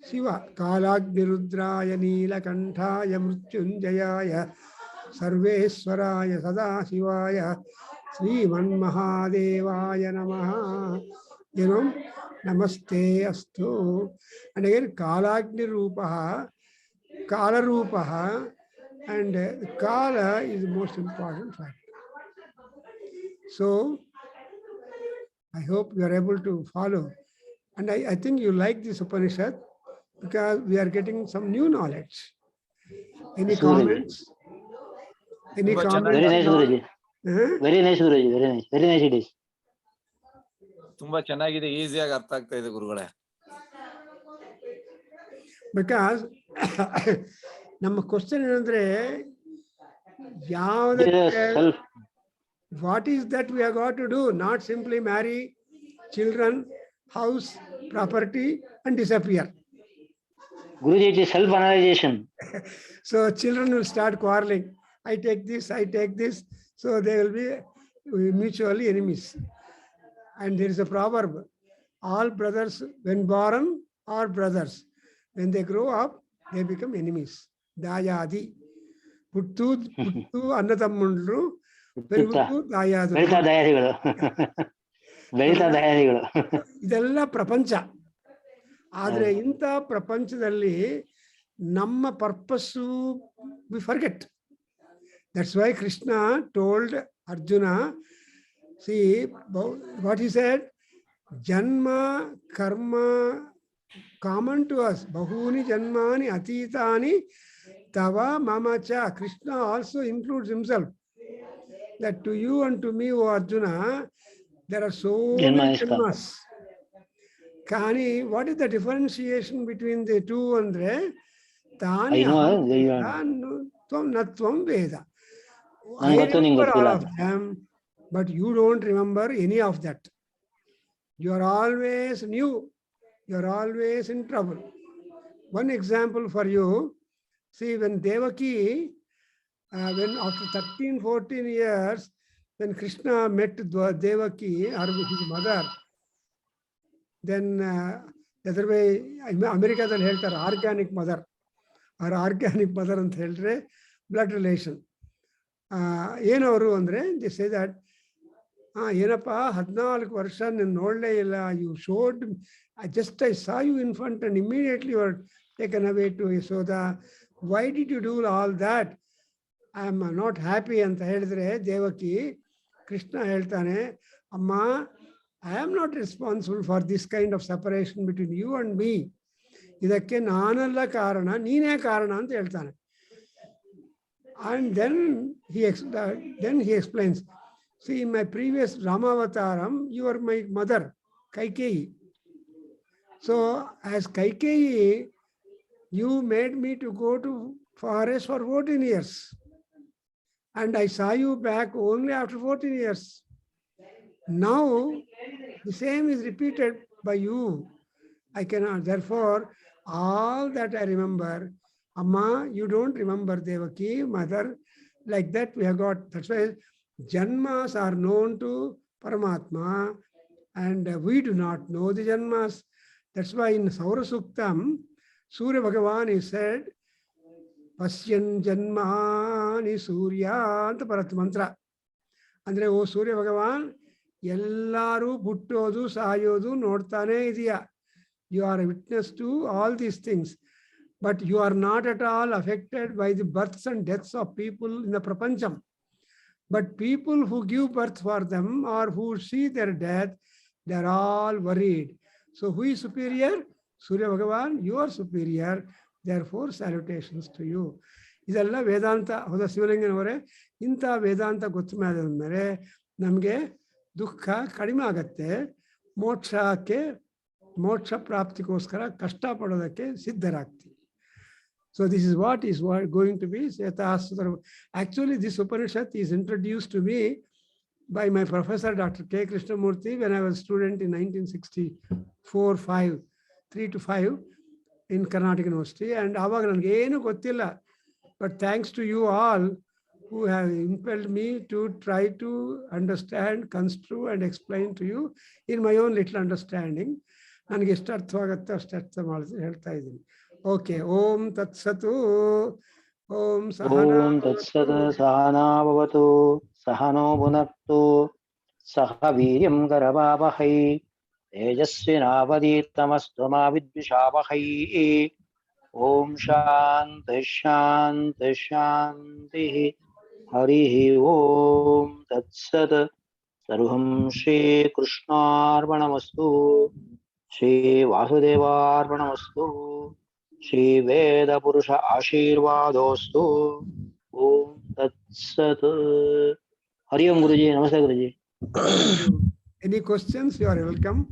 Shiva. Kalagnirudraya Neelakantaya Mrityunjayaya Sarveswaraya Sadashivaya Sriman Mahadevaya Namaha. You know, Namaste Astu. And again, Kalagni Rupaha, Kala Rupaha, And the kala is the most important factor. So I hope you are able to follow. And I think you like this Upanishad because we are getting some new knowledge. Any Yes, Guruji. comments? Any ತುಂಬಾ comments? Very nice, Guruji. Huh? Very nice, Guruji. Very nice. Very nice it is. ತುಂಬಾ ಚೆನ್ನಾಗಿದೆ, ಈಸಿಯಾಗಿ ಅರ್ಥ ಆಗ್ತಾ ಇದೆ ಗುರುಗಳೇ. Because ನಮ್ಮ question ಏನಂದ್ರೆ Yes, ಯಾವುದಕ್ಕೆ self. what is that we have got to do? Not simply marry, children, house, property, and disappear. Guruji, it is self-analyzation. So children will start quarreling. I take this, I take this. So they will be mutually enemies. And there is a proverb: all brothers, when born, are brothers. When they grow up, they become enemies. Dayadi. Puttu annathammundru, periguttu dayadu. ಬೆಳಿತಾ ದಯಾದಿಗಳು. ಬೆಳಿತಾ ದಯಾದಿಗಳು. ಇದೆಲ್ಲ ಪ್ರಪಂಚ. ಆದ್ರೆ ಇಂಥ ಪ್ರಪಂಚದಲ್ಲಿ ನಮ್ಮ purpose we forget. That's why Krishna told Arjuna, see what he said, janma karma common to us, ಬಹೂನಿ ಜನ್ಮಾನಿ ಅತೀತಾನಿ ತವ ಮಮ ಚ. Krishna also includes himself that to you and to me, O Arjuna, there are so many janmas. Kani, what is the differentiation between the two? Andre tani I know, natvam Veda. I ನಂಗೆ ಗೊತ್ತು, ನಿಂಗೆ remember all ಗೊತ್ತಿಲ್ಲ. of them, but you don't remember any of that. You are always new. You are always in trouble. One example for you. See, when Devaki, when after 13-14 years, when Krishna met Devaki, or his mother, then the other way, Americaದಲ್ಲಿ ಹೇಳ್ತಾರೆ organic mother or organic mother ಅಂತ ಹೇಳಿದ್ರೆ blood relation. ಏನವರು ಅಂದರೆ the say that, ಏನಪ್ಪ 14 ವರ್ಷ ನೀನು ನೋಡಲೇ ಇಲ್ಲ, you showed just I saw you infant and immediately you are taken away to Yashoda, why did you do all that, I am not happy ಅಂತ ಹೇಳಿದ್ರೆ ದೇವಕಿ, ಕೃಷ್ಣ ಹೇಳ್ತಾನೆ, ಅಮ್ಮ, I am not responsible for this kind of separation between you and me. ಇದಕ್ಕೆ ನಾನೆಲ್ಲ ಕಾರಣ, ನೀನೇ ಕಾರಣ ಅಂತ ಹೇಳ್ತಾನೆ. And then he explains, see, in my previous Ramavataram, you are my mother, Kaikeyi. So as Kaikeyi, you made me to go to forest for 14 years. And I saw you back only after 14 years. Now, the same is repeated by you. I cannot, therefore, all that I remember, Amma, you don't remember Devaki, mother, like that we have got. That's why Janmas are known to Paramatma, and we do not know the Janmas. That's why in Saura Suktam, Surya Bhagavan is said, Pasyan Janmani Surya anta Bharat mantra. Andre o Surya Bhagavan, Yellaru Puttodu Sayodu Nodtane Idiya. You are a witness to all these things, but you are not at all affected by the births and deaths of people in the Prapancham. But people who give birth for them or who see their death, they are all worried. So who is superior? Surya Bhagavan, you are superior. Therefore, salutations to you. ಇದೆಲ್ಲ ವೇದಾಂತ. ಹೌದಾ ಶಿವಲಿಂಗನವರೇ? ಇಂಥ ವೇದಾಂತ ಗೊತ್ತ ಮೇಲೆ ನಮಗೆ ದುಃಖ ಕಡಿಮೆ ಆಗತ್ತೆ, ಮೋಕ್ಷ ಪ್ರಾಪ್ತಿಗೋಸ್ಕರ ಕಷ್ಟಪಡೋದಕ್ಕೆ ಸಿದ್ಧರಾಗ್ತೀವಿ. So this is what is going to be Svetasvataropanishad. Actually, this Upanishad is introduced to me by my professor, Dr. K. Krishnamurthy, when I was a student in 1964-5, 3 to 5 in Karnataka University. And aವಾಗ ನನಗೆ ಏನು ಗೊತ್ತಿಲ್ಲ. But thanks to you all who have impelled me to try to understand, construe and explain to you in my own little understanding. ನನಗೆ ಎಷ್ಟು ಅರ್ಥವಾಗುತ್ತೆ ಅಷ್ಟು ಅರ್ಥ ಹೇಳ್ತಾ ಇದ್ದೀನಿ. Okay, ಓಂ ತತ್ಸತು. ಓಂ ತತ್ಸತ್ ಸಹನಾಭವತು ಸಹನೋ ಭುನಕ್ತು ಸಹ ವೀರ್ಯಂ ಕರವಾವಹೈ ತೇಜಸ್ವಿನಾವಧೀತಮಸ್ತು ಮಾ ವಿದ್ವಿಷಾವಹೈ. Om Shanti Shanti Shanti. Harihi Om Tat Sat. Sarvam Shri Krishnarpanamastu. Shri Vasudevarpanamastu. Shri Veda Purusha Ashirvadostu. Om Tat Sat. Hari Om Guruji. Namaste Guruji. Any questions? You are welcome.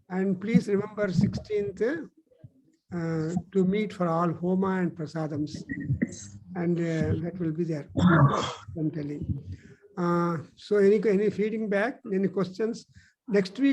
And please remember 16th to meet for all homa and prasadams. And that will be there. I'm telling. So any feeding back, any questions? Next week.